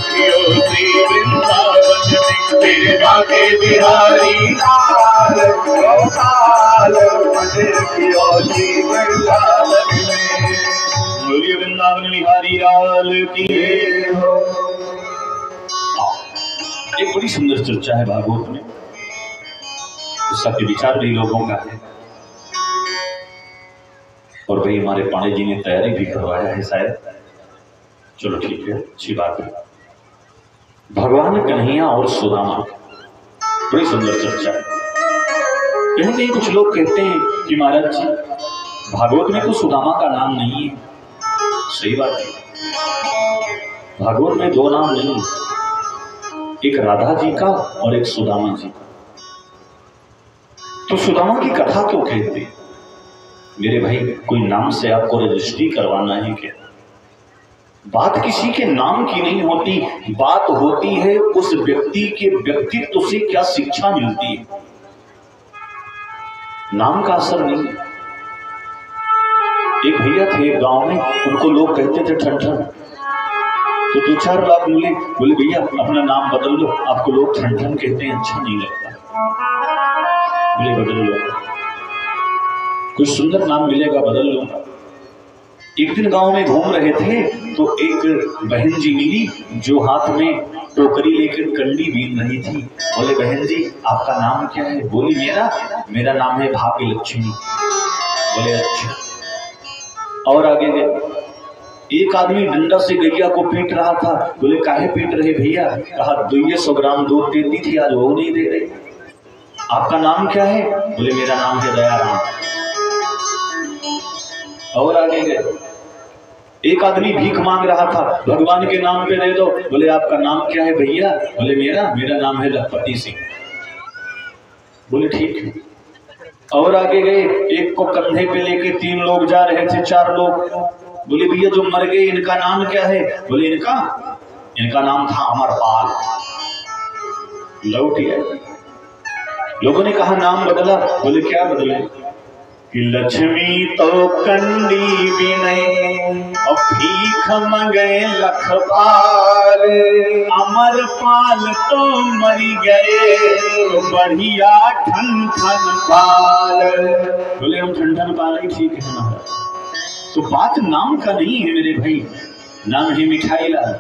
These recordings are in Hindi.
रखियो श्री वृंदावन में तेरे बाके बिहारी लाल गोपाल मन रखियो श्री वृंदावन में। बोलिए वृंदावन बिहारी लाल की। एक बड़ी सुंदर चर्चा है भागवत में, सबके विचार भी लोगों का है। और भाई हमारे पांडे जी ने तैयारी भी करवाया है शायद, चलो ठीक है, अच्छी बात है। भगवान कन्हैया और सुदामा, बड़ी सुंदर चर्चा है। कहीं कहीं कुछ लोग कहते हैं कि महाराज जी भागवत में तो सुदामा का नाम नहीं है। सही बात है, भागवत में दो नाम नहीं, एक राधा जी का और एक सुदामा जी का। तो सुदामा की कथा क्यों कहते हैं? मेरे भाई कोई नाम से आपको रजिस्ट्री करवाना है क्या? बात किसी के नाम की नहीं होती, बात होती है उस व्यक्ति के व्यक्तित्व से क्या शिक्षा मिलती है। नाम का असर नहीं। एक भैया थे गांव में, उनको लोग कहते थे ठन। तो 2-4 लाख मिले, बोले भैया अपना नाम बदल लो, आपको लोग ठन कहते हैं, अच्छा नहीं लगता। बोले बदल लो, कुछ सुंदर नाम मिलेगा बदल लूंगा। एक दिन गांव में घूम रहे थे तो एक बहन जी मिली जो हाथ में टोकरी लेकर कंडी बीन रही थी। बोले बहन जी आपका नाम क्या है? बोली मेरा नाम है भाग्य लक्ष्मी। बोले अच्छा। और आगे गए, एक आदमी डंडा से गैया को पीट रहा था। बोले काहे पीट रहे भैया? कहा 200 ग्राम दूध देती थी, आज वो नहीं दे रहे। आपका नाम क्या है? बोले मेरा नाम है दयाराम। और आगे गए, एक आदमी भीख मांग रहा था, भगवान के नाम पे दे दो। बोले आपका नाम क्या है भैया? बोले मेरा नाम है लखपति सिंह। बोले ठीक है। और आगे गए, एक को कंधे पे लेके 3 लोग जा रहे थे, 4 लोग। बोले भैया जो मर गए इनका नाम क्या है? बोले इनका नाम था अमरपाल। लौट गए, लोगों ने कहा नाम बदला। बोले क्या बदले? कि लक्ष्मी तो कंडी बिने और भीख मंगे लखपाल, अमरपाल तो मरी गए तो बढ़िया ठन पाल। बोले हम ठन पाल ही ठीक है महाराज। तो बात नाम का नहीं है मेरे भाई, नाम है मिठाई लाल।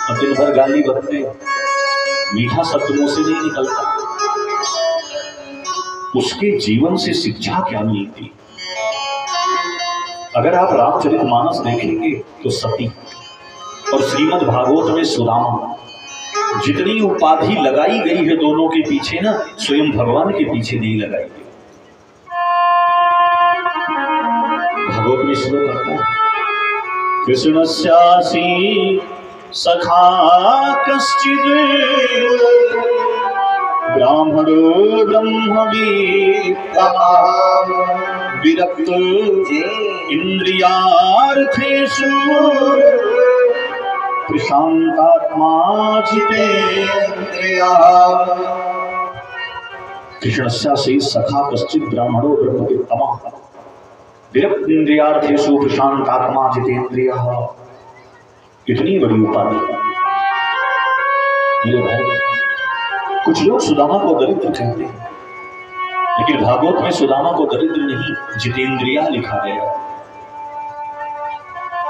अब दिन भर गाली बकते, मीठा शब्द मुंह से नहीं निकलता। उसके जीवन से शिक्षा क्या मिलती? अगर आप रामचरितमानस देखेंगे तो सती और श्रीमद् भागवत में सुदामा, जितनी उपाधि लगाई गई है दोनों के पीछे ना, स्वयं भगवान के पीछे नहीं लगाई गई। भागवत में श्लोक आता है, कृष्णस्यासि सखा कश्चिद् ब्राह्मणो ब्रह्मविद् विरक्त इंद्रियार्थेषु प्रशांतात्मा जितेन्द्रियः। कृष्णस्यासि सखा कश्चित् ब्राह्मणो ब्रह्मविद् विरक्त इंद्रियार्थेषु प्रशांतात्मा जितेन्द्रियः। इतनी बड़ी उपाधि मेरे भाई। कुछ लोग सुदामा को दरिद्र कहते हैं, लेकिन भागवत में सुदामा को दरिद्र नहीं, जितेंद्रिया लिखा गया।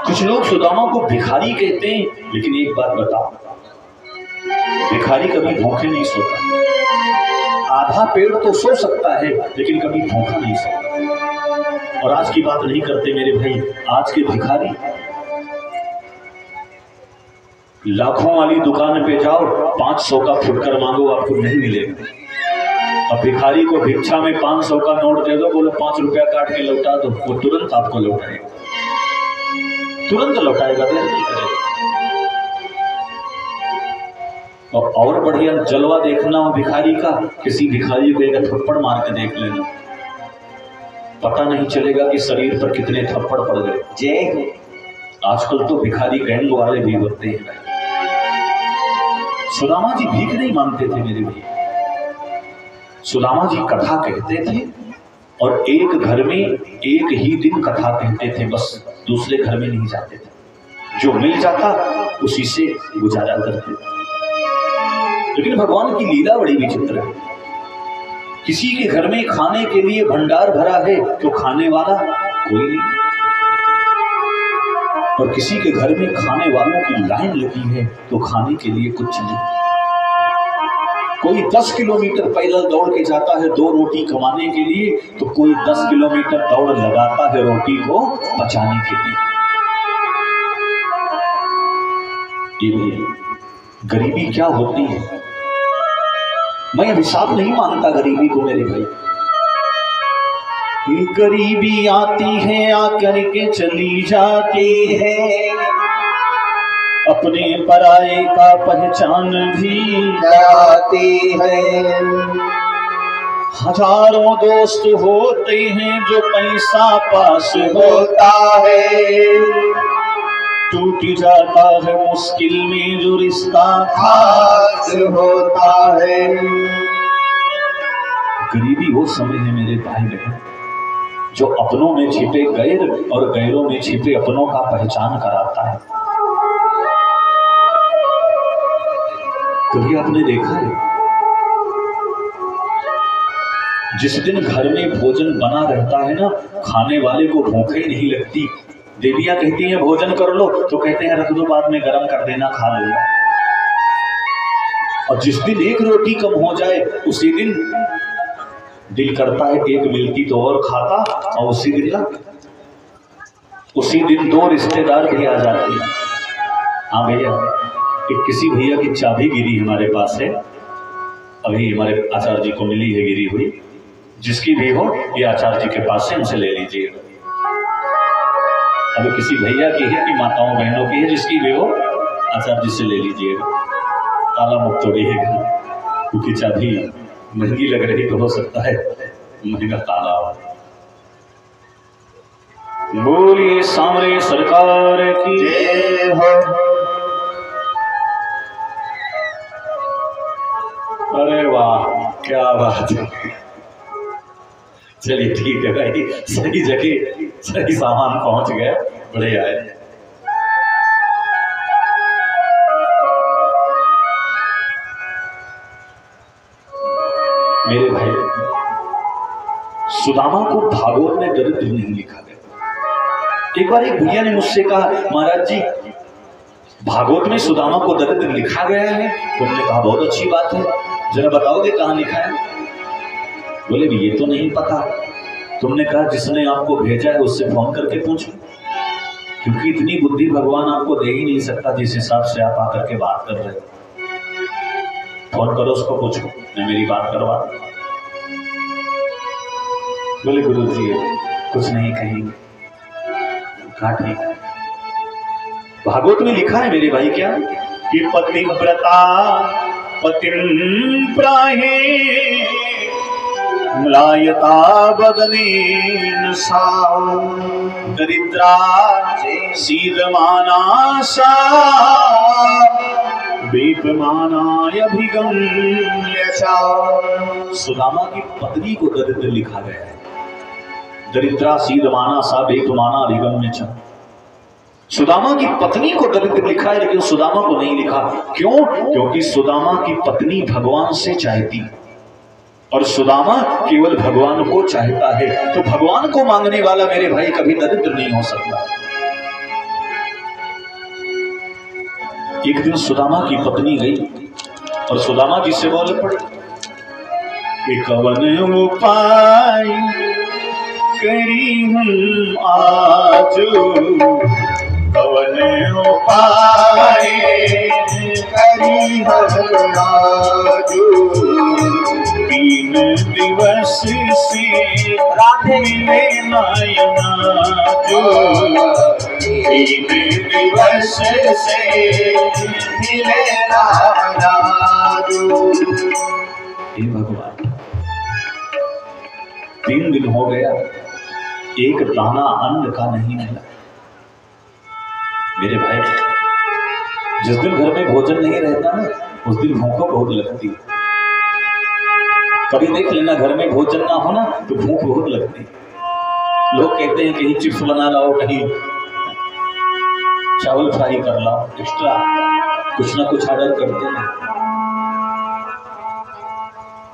कुछ लोग सुदामा को भिखारी कहते हैं, लेकिन एक बात बताओ, भिखारी कभी भूखे नहीं सोता। आधा पेड़ तो सो सकता है, लेकिन कभी भूखा नहीं सोता। और आज की बात नहीं करते मेरे भाई, आज के भिखारी लाखों वाली दुकान पे जाओ, 500 का फुटकर मांगो, आपको नहीं मिलेगा। अब भिखारी को भिक्षा में 500 का नोट दे दो, बोलो 5 रुपया काट के लौटा दो, वो तुरंत आपको लौटाएगा, तुरंत लौटाएगा, देर नहीं करेगा। और बढ़िया जलवा देखना हो भिखारी का, किसी भिखारी को एक थप्पड़ मार के देख लेना, पता नहीं चलेगा कि शरीर पर कितने थप्पड़ पड़ गए। जय आजकल तो भिखारी गैंग वाले भी होते हैं। सुदामा जी भीख नहीं मांगते थे मेरे भैया, सुदामा जी कथा कहते थे, और एक घर में एक ही दिन कथा कहते थे, बस दूसरे घर में नहीं जाते थे। जो मिल जाता उसी से गुजारा करते। लेकिन भगवान की लीला बड़ी विचित्र है। किसी के घर में खाने के लिए भंडार भरा है तो खाने वाला कोई नहीं, और किसी के घर में खाने वालों की लाइन लगी है तो खाने के लिए कुछ नहीं। कोई 10 किलोमीटर पैदल दौड़ के जाता है 2 रोटी कमाने के लिए, तो कोई 10 किलोमीटर दौड़ लगाता है रोटी को बचाने के लिए। ये गरीबी क्या होती है? मैं अभिशाप नहीं मानता गरीबी को मेरे भाई। गरीबी आती है आकर के चली जाती है, अपने पराये का पहचान भी जाती है। हजारों दोस्त होते हैं जो पैसा पास होता है, टूट जाता है मुश्किल में जो रिश्ता खास होता है। गरीबी वो समय है मेरे भाई बहन जो अपनों में छिपे गैर और गैरों में छिपे अपनों का पहचान कराता है। कभी आपने देखा है जिस दिन घर में भोजन बना रहता है ना, खाने वाले को भूख ही नहीं लगती। देवियां कहती हैं भोजन कर लो, तो कहते हैं रख दो, बाद में गरम कर देना, खा लूंगा। और जिस दिन एक रोटी कम हो जाए उसी दिन दिल करता है एक मिलती तो और खाता, और उसी दिन 2 रिश्तेदार भी आ जाते हैं। हाँ भैया, एक किसी भैया की चाबी गिरी हमारे पास है, अभी हमारे आचार्य जी को मिली है गिरी हुई। जिसकी भी हो ये आचार्य जी के पास से हमसे ले लीजिए। अभी किसी भैया की है कि माताओं बहनों की है, जिसकी भी हो आचार्य जी से ले लीजिए। ताला मुक्त रहेगा, क्योंकि चाबी महंगी लग रही तो हो सकता है महंगा ताला हो। बोलिए सामने सरकार की जय हो। अरे वाह, क्या बात है। चलिए ठीक है भाई, सही जगह सही सामान पहुंच गया, बड़े आए। मेरे भाई, सुदामा को भागवत में दरिद्र नहीं लिखा गया। एक बार एक भैया ने मुझसे कहा, महाराज जी भागवत में सुदामा को दरिद्र लिखा गया है। तुमने कहा बहुत अच्छी बात है, जरा बताओगे कहाँ लिखा है? बोले ये तो नहीं पता। तुमने कहा जिसने आपको भेजा है उससे फोन करके पूछो, क्योंकि इतनी बुद्धि भगवान आपको दे ही नहीं सकता जिस हिसाब से आप आकर के बात कर रहे हो। फोन करो, उसको पूछो, मैं मेरी बात करवा। बोले गुरु जी कुछ नहीं कहेंगे। कहा ठीक। भागवत में लिखा है मेरे भाई क्या कि पतिव्रता पतिं प्राहे म्लायता बदनेन सा दरिद्रा सीदमाना सा वेपमानाय अभिगम्य चा। सुदामा की पत्नी को दरिद्र लिखा गया है। दरिद्रा सीदमाना सा वेपमाना अभिगम्य चा। सुदामा की पत्नी को दरिद्र लिखा है, लेकिन सुदामा को नहीं लिखा। क्यों? क्योंकि सुदामा की पत्नी भगवान से चाहती और सुदामा केवल भगवान को चाहता है। तो भगवान को मांगने वाला मेरे भाई कभी दरिद्र नहीं हो सकता। एक दिन सुदामा की पत्नी गई और सुदामा जी से बोल पड़ी, कवन उपाय करी हूं आज, कवन उपाय करी हूं आज, 3 दिवस से मिले नयना जो, 3 दिवस से मिले नयना जो। हे भगवान, 3 दिन हो गया, एक दाना अन्न का नहीं मिला। मेरे भाई, जिस दिन घर में भोजन नहीं रहता ना, उस दिन भूख बहुत लगती है। कभी देख लेना, घर में भोजन ना हो ना तो भूख बहुत लगती है। लोग कहते हैं कहीं चिप्स बना लाओ, कहीं चावल फ्राई कर ला, एक्स्ट्रा कुछ ना कुछ ऑर्डर करते हैं।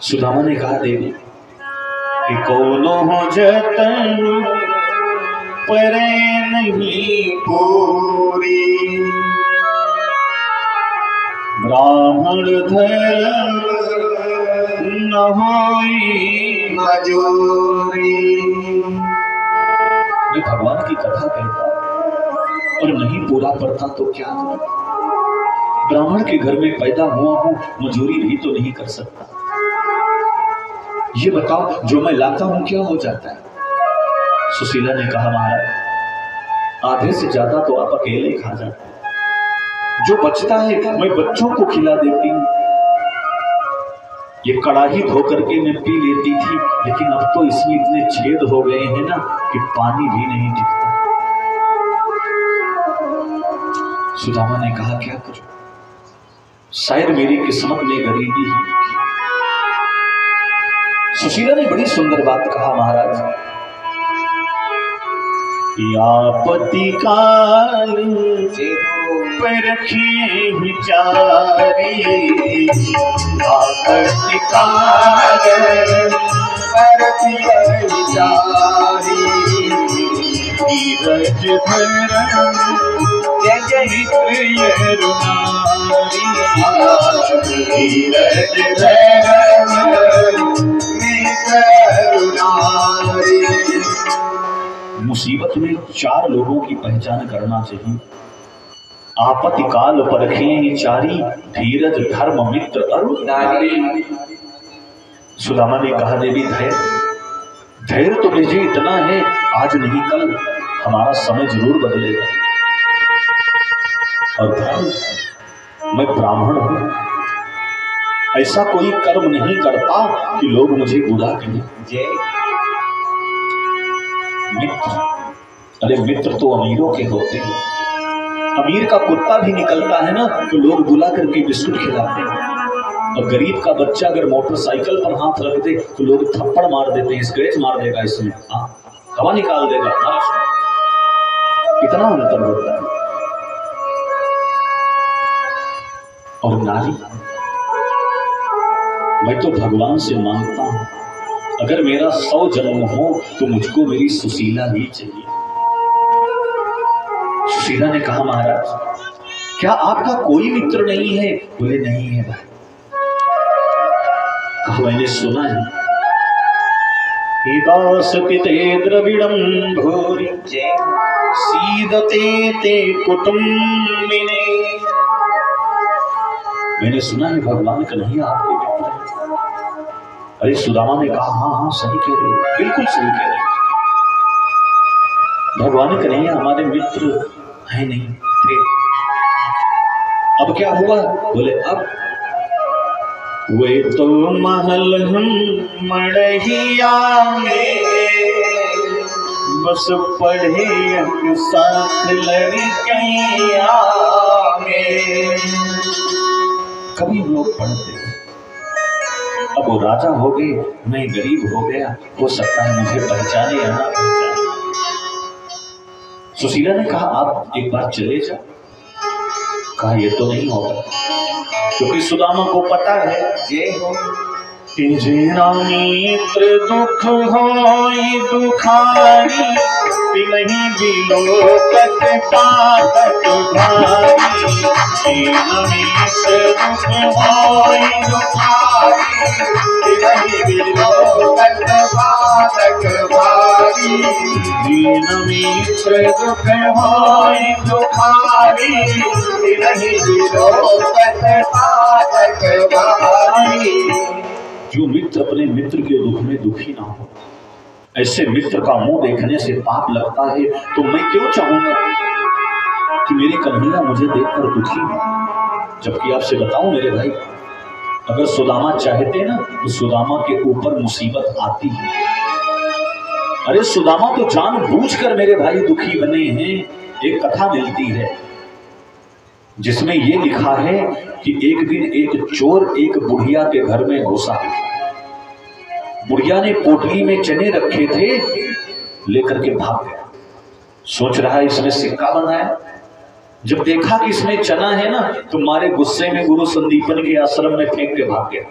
सुदामा ने कहा देवी कि कौनो हो जतन परे नहीं पूरी, ब्राह्मण धर्म न होई मजूरी। मैं भगवान की कथा कहता और नहीं पूरा पड़ता तो क्या करूं? ब्राह्मण के घर में पैदा हुआ हूं, मजूरी भी तो नहीं कर सकता। ये बताओ जो मैं लाता हूं क्या हो जाता है? सुशीला ने कहा महाराज आधे से ज्यादा तो आप अकेले खा जाते हैं, जो बचता है मैं बच्चों को खिला देती हूँ। ये कड़ाही धो करके मैं पी लेती थी, लेकिन अब तो इसमें इतने छेद हो गए हैं ना कि पानी भी नहीं टिकता। सुदामा ने कहा क्या करूं, शायद मेरी किस्मत में गरीबी ही लिखी। सुशीला ने बड़ी सुंदर बात कहा महाराज, आपत्ति काल पर रखिए विचारी, आपत्ति काल पर रखिए विचारी, धीरज धर्म जय जय प्रिय रुनारी, धीरज धर्म मुसीबत में 4 लोगों की पहचान करना चाहिए। आपत्ति काल परखे चारी, धीरज धर्म मित्र और नारी। सुदामा ने कहा देवी धैर्य तो मुझे इतना है, आज नहीं कल हमारा समय जरूर बदलेगा। और धर्म, मैं ब्राह्मण हूं, ऐसा कोई कर्म नहीं करता कि लोग मुझे बुरा कहें। मित्र, अरे मित्र तो अमीरों के होते हैं। अमीर का कुत्ता भी निकलता है ना तो लोग बुला करके बिस्कुट खिलाते हैं, और गरीब का बच्चा अगर मोटरसाइकिल पर हाथ रख दे तो लोग थप्पड़ मार देते हैं, स्क्रैच मार देगा, इसमें हवा निकाल देगा। इतना अंतर होता है। और नारी, मैं तो भगवान से मांगता हूं अगर मेरा 100 जन्म हो तो मुझको मेरी सुशीला ही चाहिए। सुशीला ने कहा महाराज क्या आपका कोई मित्र नहीं है? बोले नहीं है भाई। कहा मैंने सुना है दास पिते द्रविड़म भूरि सीदते ते कुटुंबिने। मैंने सुना है भगवान कन्हैया आपके मित्र हैं। अरे सुदामा ने कहा हाँ सही कह रहे, बिल्कुल सही कह रहे। भगवान कन्हैया हमारे मित्र है नहीं थे। अब क्या हुआ? बोले अब वे तो महल हम मड़हिया में बस पढ़े साथ लड़किया में। कभी लोग पढ़ते हैं, अब वो राजा हो गए, मैं गरीब हो गया, हो सकता है मुझे पहचाने या ना पहचाने। सुशीला ने कहा आप एक बार चले जाओ। कहा ये तो नहीं होगा, क्योंकि सुदामा को पता है ये हो मित्र दुख होई दुखारी, नहीं बिलोकत पातक भारी। मित्र दुख होई दुखारी, नहीं बिलोकत पातक भारी। मित्र दुख होई दुखारी, नहीं बिलोकत पातक भारी। जो मित्र अपने मित्र के दुख में दुखी ना हो, ऐसे मित्र का मुंह देखने से पाप लगता है। तो मैं क्यों चाहूंगा कि मेरे कन्हैया मुझे देखकर दुखी हो? जबकि आपसे बताऊं मेरे भाई, अगर सुदामा चाहते ना तो सुदामा के ऊपर मुसीबत आती है। अरे सुदामा तो जानबूझकर मेरे भाई दुखी बने हैं। एक कथा मिलती है जिसमें ये लिखा है कि एक दिन एक चोर एक बुढ़िया के घर में घुसा। बुढ़िया ने पोटली में चने रखे थे, लेकर के भाग गया। सोच रहा है इसमें सिक्का बंधा है, जब देखा कि इसमें चना है ना, तो मारे गुस्से में गुरु संदीपन के आश्रम में फेंक के भाग गया।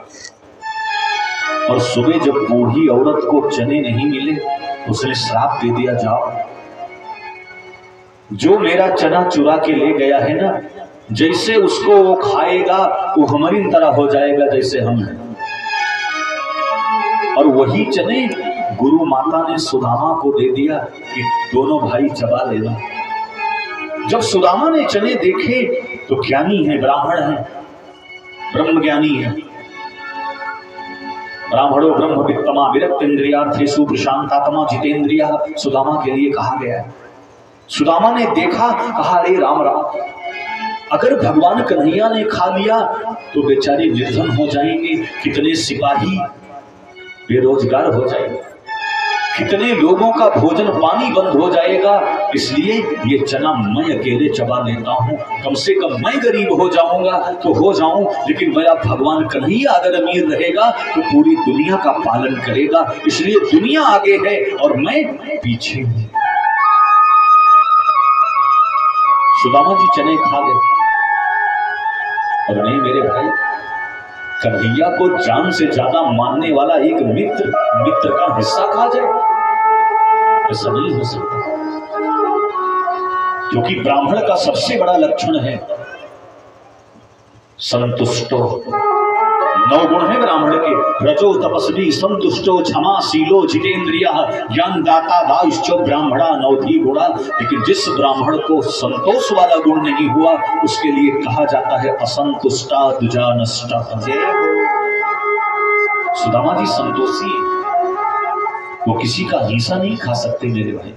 और सुबह जब बूढ़ी औरत को चने नहीं मिले, उसने श्राप दे दिया, जाओ जो मेरा चना चुरा के ले गया है ना, जैसे उसको वो खाएगा वो हमारी तरह हो जाएगा जैसे हम हैं। और वही चने गुरु माता ने सुदामा को दे दिया कि दोनों भाई चबा लेना। जब सुदामा ने चने देखे तो ज्ञानी है, ब्राह्मण है, ब्रह्म ज्ञानी है। ब्राह्मणो ब्रह्म वित्तमा विरक्त इंद्रियार्थेषु प्रशांतात्मा जितेंद्रिया सुदामा के लिए कहा गया है। सुदामा ने देखा, कहा अरे राम राम, अगर भगवान कन्हैया ने खा लिया तो बेचारे निर्धन हो जाएंगे, कितने सिपाही बेरोजगार हो जाएंगे, कितने लोगों का भोजन पानी बंद हो जाएगा। इसलिए ये चना मैं अकेले चबा लेता हूँ, कम से कम मैं गरीब हो जाऊंगा तो हो जाऊं, लेकिन मेरा भगवान कन्हैया अगर अमीर रहेगा तो पूरी दुनिया का पालन करेगा। इसलिए दुनिया आगे है और मैं पीछे हूं। सुदामा जी चने खा गए। और नहीं मेरे भाई, कन्हैया को जान से ज्यादा मानने वाला एक मित्र का हिस्सा खा जाए, ऐसा नहीं हो सकता। क्योंकि ब्राह्मण का सबसे बड़ा लक्षण है संतुष्टो। 9 गुण है ब्राह्मण के, रजो तपस्वी संतुष्टो क्षमाशीलो जितेंद्रिया ज्ञानदाता दायश्चो ब्राह्मणा 9 गुणा। लेकिन जिस ब्राह्मण को संतोष वाला गुण नहीं हुआ, उसके लिए कहा जाता है असंतुष्टा दुजानष्टा। सुदामा जी संतोषी, वो किसी का हिस्सा नहीं खा सकते मेरे भाई।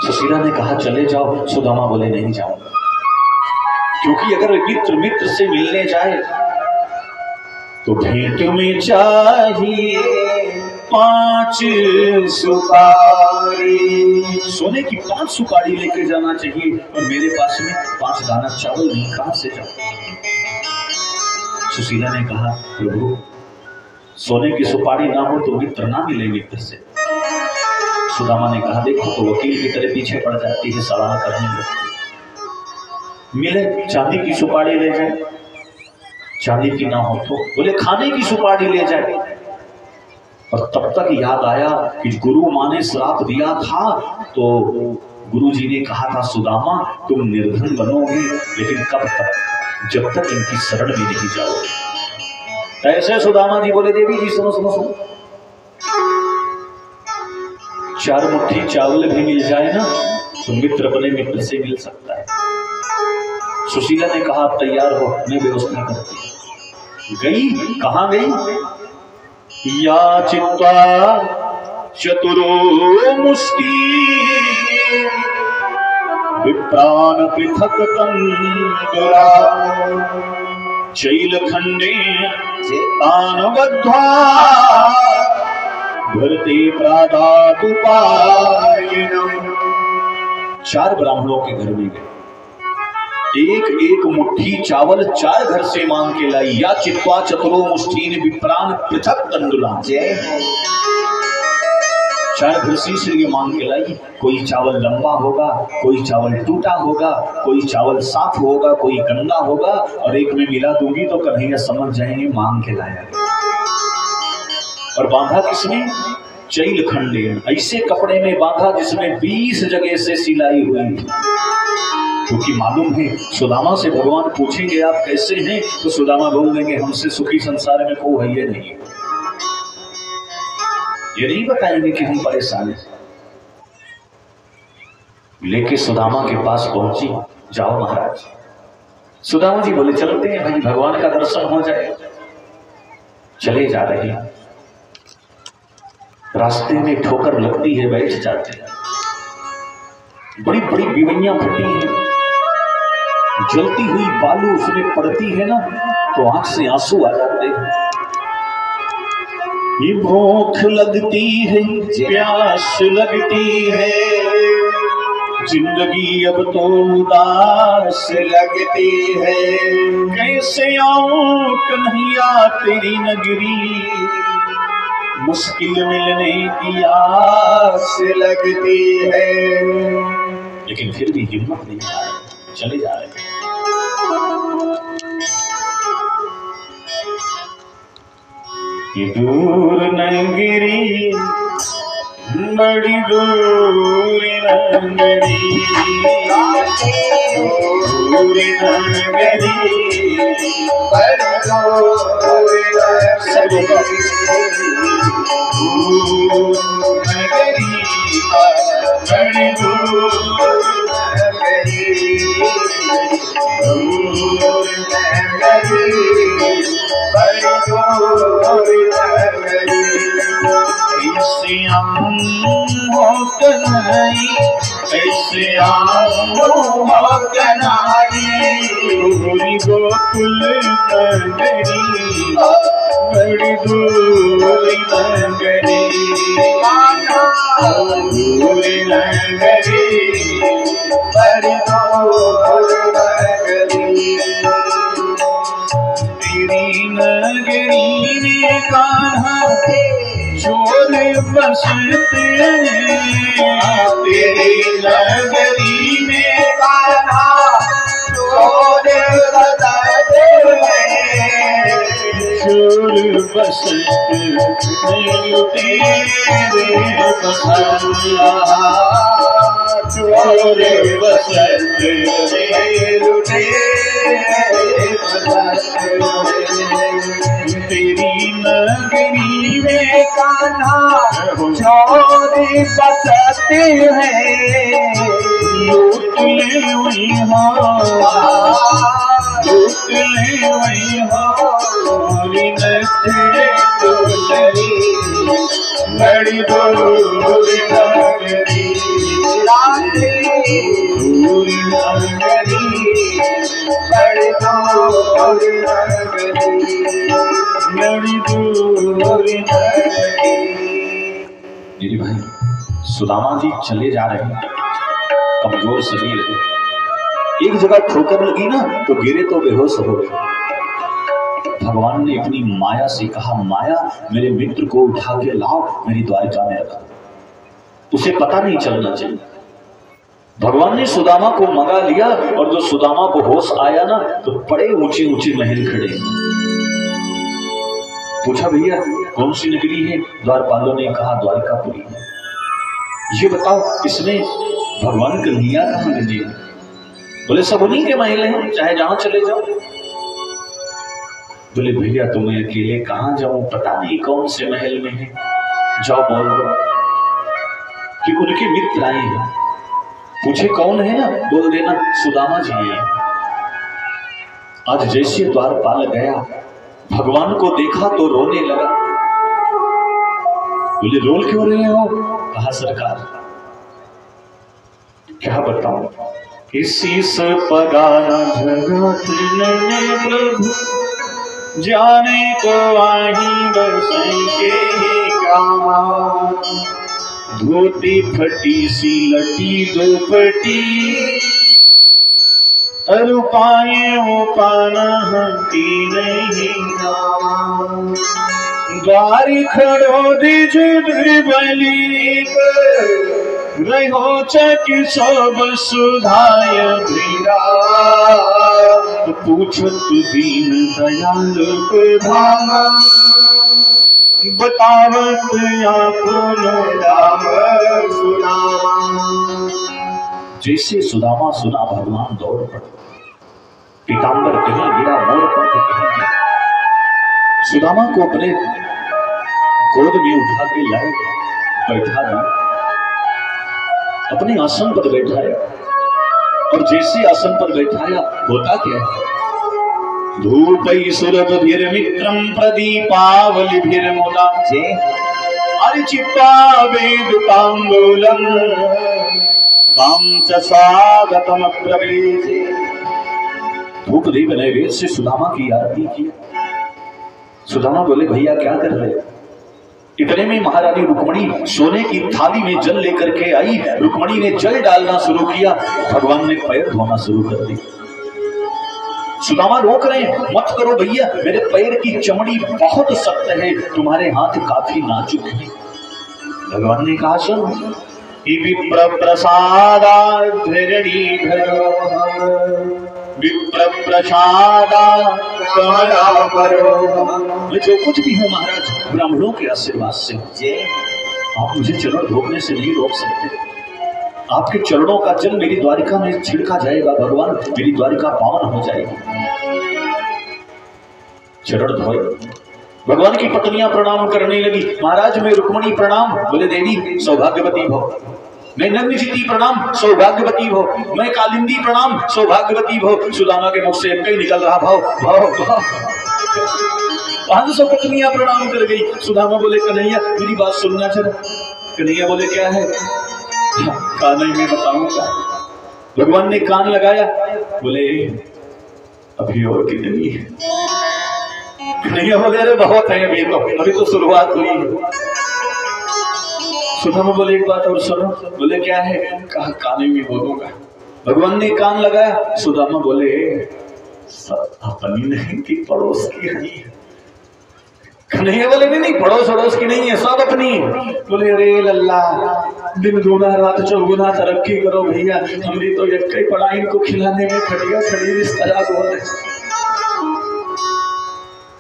सुशीला ने कहा चले जाओ, सुदामा बोले नहीं जाऊंगा, क्योंकि अगर मित्र से मिलने जाए तो भेंट में चाहिए 5 सुपारी, सोने की 5 सुपारी लेके जाना चाहिए, और मेरे पास में 5 दाना चावल नहीं, कहां से जाऊं। सुशीला ने कहा प्रभु, सोने की सुपारी ना हो तो मित्र ना मिले मित्र से। सुदामा ने कहा देखो, तो वकील की तरह पीछे पड़ जाती है, सलाह करने लगती। मिले चांदी की सुपारी ले जाए, चांदी की ना हो तो बोले खाने की सुपारी ले जाए। और तब तक याद आया कि गुरु माँ ने श्राप दिया था, तो गुरु जी ने कहा था सुदामा तुम निर्धन बनोगे, लेकिन कब तक, जब तक इनकी शरण में नहीं जाओगे। ऐसे सुदामा जी बोले देवी जी सुनो सुनो सुनो, 4 मुट्ठी चावल भी मिल जाए ना तो मित्र अपने मित्र से मिल सकता है। सुशीला ने कहा तैयार हो, मैं व्यवस्था करती। गई, कहां गई? या चित्वा चतुरो मुष्टि विप्रान पृथक तंदुरा शैलखंडे तानवध्वा भरते प्रादातुपायनम। 4 ब्राह्मणों के घर में गए, एक मुट्ठी चावल 4 घर से मांग के लाई। या चित्वा चतुरो मुष्ठीन विप्रान पृथक तंदुला, 4 घर से इसलिए मांग के लाई। कोई चावल लंबा होगा, कोई चावल टूटा होगा, कोई चावल साफ होगा, कोई गंदा होगा, और एक में मिला दूंगी तो कन्हैया समझ जाएंगे मांग के लाया। और बांधा किसने? चैल खंडे, ऐसे कपड़े में बांधा जिसमें 20 जगह से सिलाई हुई, क्योंकि मालूम है सुदामा से भगवान पूछेंगे आप कैसे हैं, तो सुदामा बोल देंगे हमसे सुखी संसार में कोई है नहीं। ये नहीं बताएंगे कि हम परेशान हैं। लेके सुदामा के पास पहुंची, जाओ महाराज। सुदामा जी बोले चलते हैं भाई, भगवान का दर्शन हो जाए। चले जा रहे हैं, रास्ते में ठोकर लगती है, बैठ जाते हैं। बड़ी बड़ी बिवैयां फटी हैं, जलती हुई बालू उसमें पड़ती है ना, तो आंख से आंसू आ जाते हैं। ये भूख लगती है, प्यास लगती है, जिंदगी अब तो उदास लगती है। कैसे आऊं कन्हैया तेरी नगरी, मुश्किल मिलने की आस लगती है, लेकिन फिर भी हिम्मत नहीं आ रही, चले जा रहे हैं। ये दूर नगरी, बड़ी दूर नगरी, दूर नगरी, बड़ी दूर नगरी, बड़ी दूर नगरी, दूर नगरी, बड़ी दूर नगरी। कैसे आऊं कन्हई, कैसे आऊं कन्हई, गोरी गोकुल नगरी, बड़ी दूर नगरी, दूर नगरी, बड़ी दूर नगरी। तेरी नगरी में कान्हा चोर बसते हैं, तेरी नगरी में कान्हा चोर बसते हैं, चोर बसते लुटेरे बसते, चोर बसते लुटेरे बसते। तेरी नगरी में कान्हा चोर बसते हैं, लूट ले वही हो, लूट ले वही हो, नचरे डोलरी, बड़ी दूर नगरी, दूर नगरी, बड़ी दूर नगरी, बड़ी दूर नगरी। मेरे भाई सुदामा जी चले जा रहे हैं, कमजोर शरीर है, एक जगह ठोकर लगी ना तो गिरे तो बेहोश हो गए। भगवान ने अपनी माया से कहा, माया मेरे मित्र को उठा के लाओ, मेरी द्वारिका में रखा, उसे पता नहीं चलना चाहिए। भगवान ने सुदामा को मंगा लिया और जो सुदामा को होश आया ना तो बड़े ऊंचे ऊंचे महल खड़े। पूछा भैया कौन सी नगरी है? द्वारपालों ने कहा द्वारिकापुरी है। ये बताओ इसमें भगवान कन्हैया कहाँ मिले? बोले सब उन्हीं के महल हैं, चाहे जहां चले जाओ। बोले भैया तो मैं अकेले कहाँ जाऊं, पता नहीं कौन से महल में है, जाओ बोल दो कि उनके मित्र आए हैं। पूछे कौन है ना, बोल देना सुदामा जी है। आज जैसे द्वारपाल गया, भगवान को देखा तो रोने लगा। बोले रोल क्यों रहे हो? कहा सरकार क्या बताऊं, किसी से पगाना जगत ने प्रभु, जाने को आही बरसेंगे काम। धोती फटी सी लटी दोपटी, अरु पाए वो पाना हंती नहीं नाम। द्वारी खड़ो दिज दुर्बली, रहो चकी सब सुधाय धीरा। पूछत दीन दयाल को धामा, बतावत आपनो नाम सुनामा। जैसे सुदामा सुना भगवान दौड़ पड़े, पीताम्बर कहीं गिरा, मोर पंख कहीं गिरा। सुदामा को अपने गोद में उठा के लाए, बैठा दिया, अपने आसन पर बैठाया। और जैसे आसन पर बैठाया, होता क्या है, धूपै सुरभिर्मित्रं प्रदीपावलिभिर्मुदा अर्चित्वा वेदताम्बूलं तां च स्वागतम् अब्रवीत्। धूप दीप नैवेद्य से सुदामा की आरती की। सुदामा बोले भैया क्या कर रहे हो? इतने में महारानी रुक्मणी सोने की थाली में जल लेकर के आई। रुक्मणी ने जल डालना शुरू किया, भगवान ने पैर धोना शुरू कर दिया। सुदामा रोक रहे हैं, मत करो भैया, मेरे पैर की चमड़ी बहुत सख्त है, तुम्हारे हाथ काफी नाजुक है। भगवान ने कहा सुन, विप्र प्रसादात् विप्र प्रसादात् मैं जो कुछ भी हूँ महाराज ब्राह्मणों के आशीर्वाद से, आप मुझे चरण धोने से नहीं रोक सकते। आपके चरणों का जल मेरी द्वारिका में छिड़का जाएगा भगवान, मेरी द्वारिका पावन हो जाएगी। चरण धोए, भगवान की पत्नियां प्रणाम करने लगी। महाराज मैं रुक्मणी प्रणाम, बोले देवी सौभाग्यवती भव। मैं नग्नचिती प्रणाम, सौभाग्यवती भव। मैं कालिंदी प्रणाम, सौभाग्यवती भव। सुदामा के मुख से एक ही निकल रहा भाव भाव भाव। 500 पत्नियां प्रणाम कर गई। सुदामा बोले कन्हैया मेरी बात सुनना चल। कन्हैया बोले क्या है? कान में बताऊंगा। भगवान ने कान लगाया, बोले अभी और कितनी है? कन्हैया बोले अरे बहुत है, अभी तो शुरुआत हुई है। सुदामा बोले एक बात और सुनो। बोले क्या है? कहा कान में बोलूंगा। भगवान ने कान लगाया। सुदामा बोले सब अपनी नहीं कि पड़ोस की है। कन्हैया बोले नहीं पड़ोस अड़ोस की नहीं है, सब अपनी। बोले अरे लल्ला दिन दूना रात चौगुना तरक्की करो भैया, हमारी तो एक ही पढ़ाई को खिलाने में खड़िया खड़ी इस तरह बोले।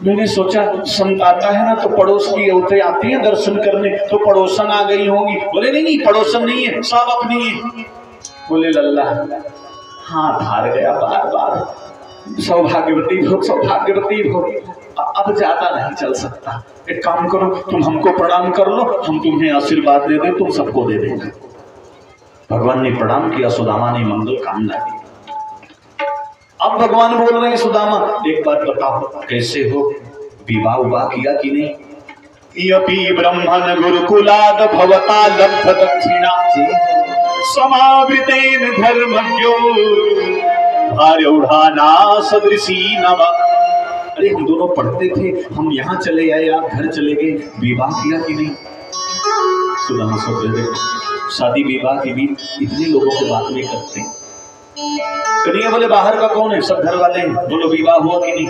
मैंने सोचा संत आता है ना तो पड़ोस की औरतें आती हैं दर्शन करने, तो पड़ोसन आ गई होंगी। बोले नहीं पड़ोसन नहीं है, सब अपनी है। बोले लल्ला हाथ हार गया बार बार, सौभाग्यवती हो सौभाग्यवती हो, अब ज्यादा नहीं चल सकता। एक काम करो तुम हमको प्रणाम कर लो, हम तुम्हें आशीर्वाद दे दें, तुम सबको दे देंगे। भगवान ने प्रणाम किया, सुदामा ने मंगल कामना की। अब भगवान बोल रहे हैं सुदामा एक बात बताओ कैसे हो, विवाह उवाह किया कि नहीं? यपि ब्रह्मण गुरुकुलाद भवता लब्ध दक्षिणा समावृतेन धर्मज्ञो भार्यौढ़ाना सदृशी नवा। अरे हम दोनों पढ़ते थे, हम यहाँ चले आए, आप घर चले गए, विवाह किया कि नहीं? सुदामा सोच रहे थे शादी विवाह की भी इतने लोगों को बात नहीं करते। कन्हैया बोले बाहर का कौन है? सब घर वाले हैं। बोलो विवाह हुआ कि नहीं?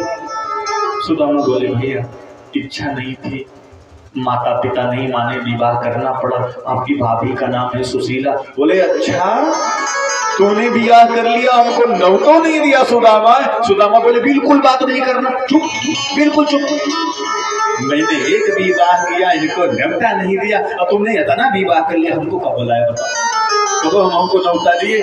सुदामा बोले भैया इच्छा नहीं थी, माता पिता नहीं माने, विवाह करना पड़ा। आपकी भाभी का नाम है सुशीला। बोले अच्छा तूने विवाह कर लिया, हमको न्योता नहीं दिया सुदामा। सुदामा बोले बिल्कुल बात नहीं करना, चुप बिल्कुल चुप। मैंने एक विवाह किया, इनको न्योता नहीं दिया, अब तुमने इतना विवाह कर लिया, हमको कब बुलाया बताओ? तो हमको न्योता दिए?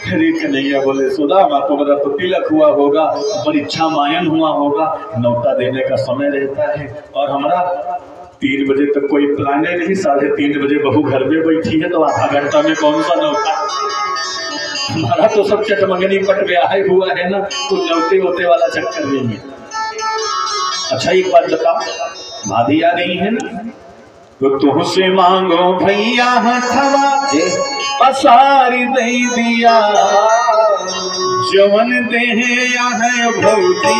अरे कन्हैया बोले सुदामा तुम्हारा तो तिलक हुआ होगा, परीक्षा मायन हुआ होगा, न्योता देने का समय रहता है, और हमारा 3 बजे तक कोई प्लान है नहीं, 3:30 बजे बहू घर में बैठी है, तो आधा घंटा में कौन सा न्योता? हमारा तो सब चटमंगनी पट ब्याह हुआ है ना, तो न्योते होते वाला चक्कर नहीं है। अच्छा एक बात बताओ, भाभी आ गई है ना, तो तुमसे मांगो भैया हथवा पसारी दे दिया, जवन दे है भौजी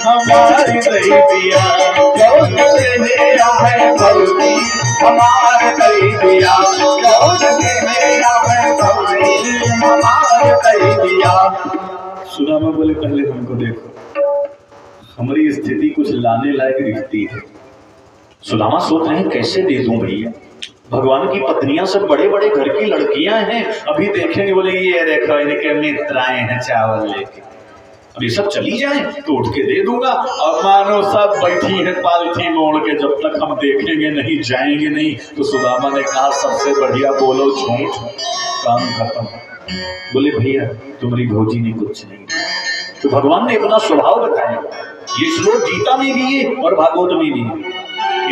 हमारी दे दिया, जवन दे है भौजी हमारे दे दिया, जवन दे है भौजी हमारे दे दिया। सुदामा बोले पहले हमको देखो, हमारी स्थिति कुछ लाने लायक दिखती है। सुदामा सोच रहे हैं कैसे दे दूं भैया, भगवान की पत्नियां सब बड़े बड़े घर की लड़कियां हैं, अभी देखेंगे बोले ये देखो इनके मित्राएं हैं चावल लेके, अभी सब चली जाएं तो उठ के दे दूंगा, और मानो सब बैठी है पालथी मोड़ के, जब तक हम देखेंगे नहीं जाएंगे नहीं। तो सुदामा ने कहा सबसे बढ़िया बोलो झूठ, काम खत्म। बोले भैया तुम्हारी भौजी ने कुछ नहीं। तो भगवान ने अपना स्वभाव बताया, ये श्लोक गीता में भी है और भागवत में भी है।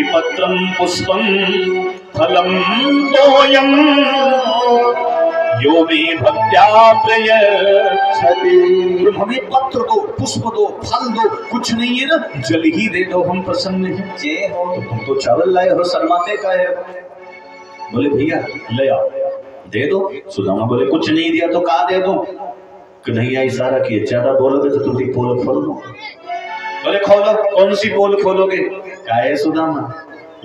पत्रम पुष्पम फलम तोयम यो मे भक्त्या प्रयच्छति। तुम हमें पत्र दो, पुष्प दो, फल दो, कुछ नहीं है ना, जल ही दे दो, हम प्रसन्न हैं। जय हो, तो तुम तो चावल लाए हो, शर्माते का है। बोले भैया ले आओ दे दो। सुदामा बोले कुछ नहीं दिया तो कहा दे दो? कन्हैया इशारा किए, ज्यादा बोलोगे तो तुम पोल खोल दो। बोले खोलो, कौन सी पोल खोलोगे? काहे सुदामा?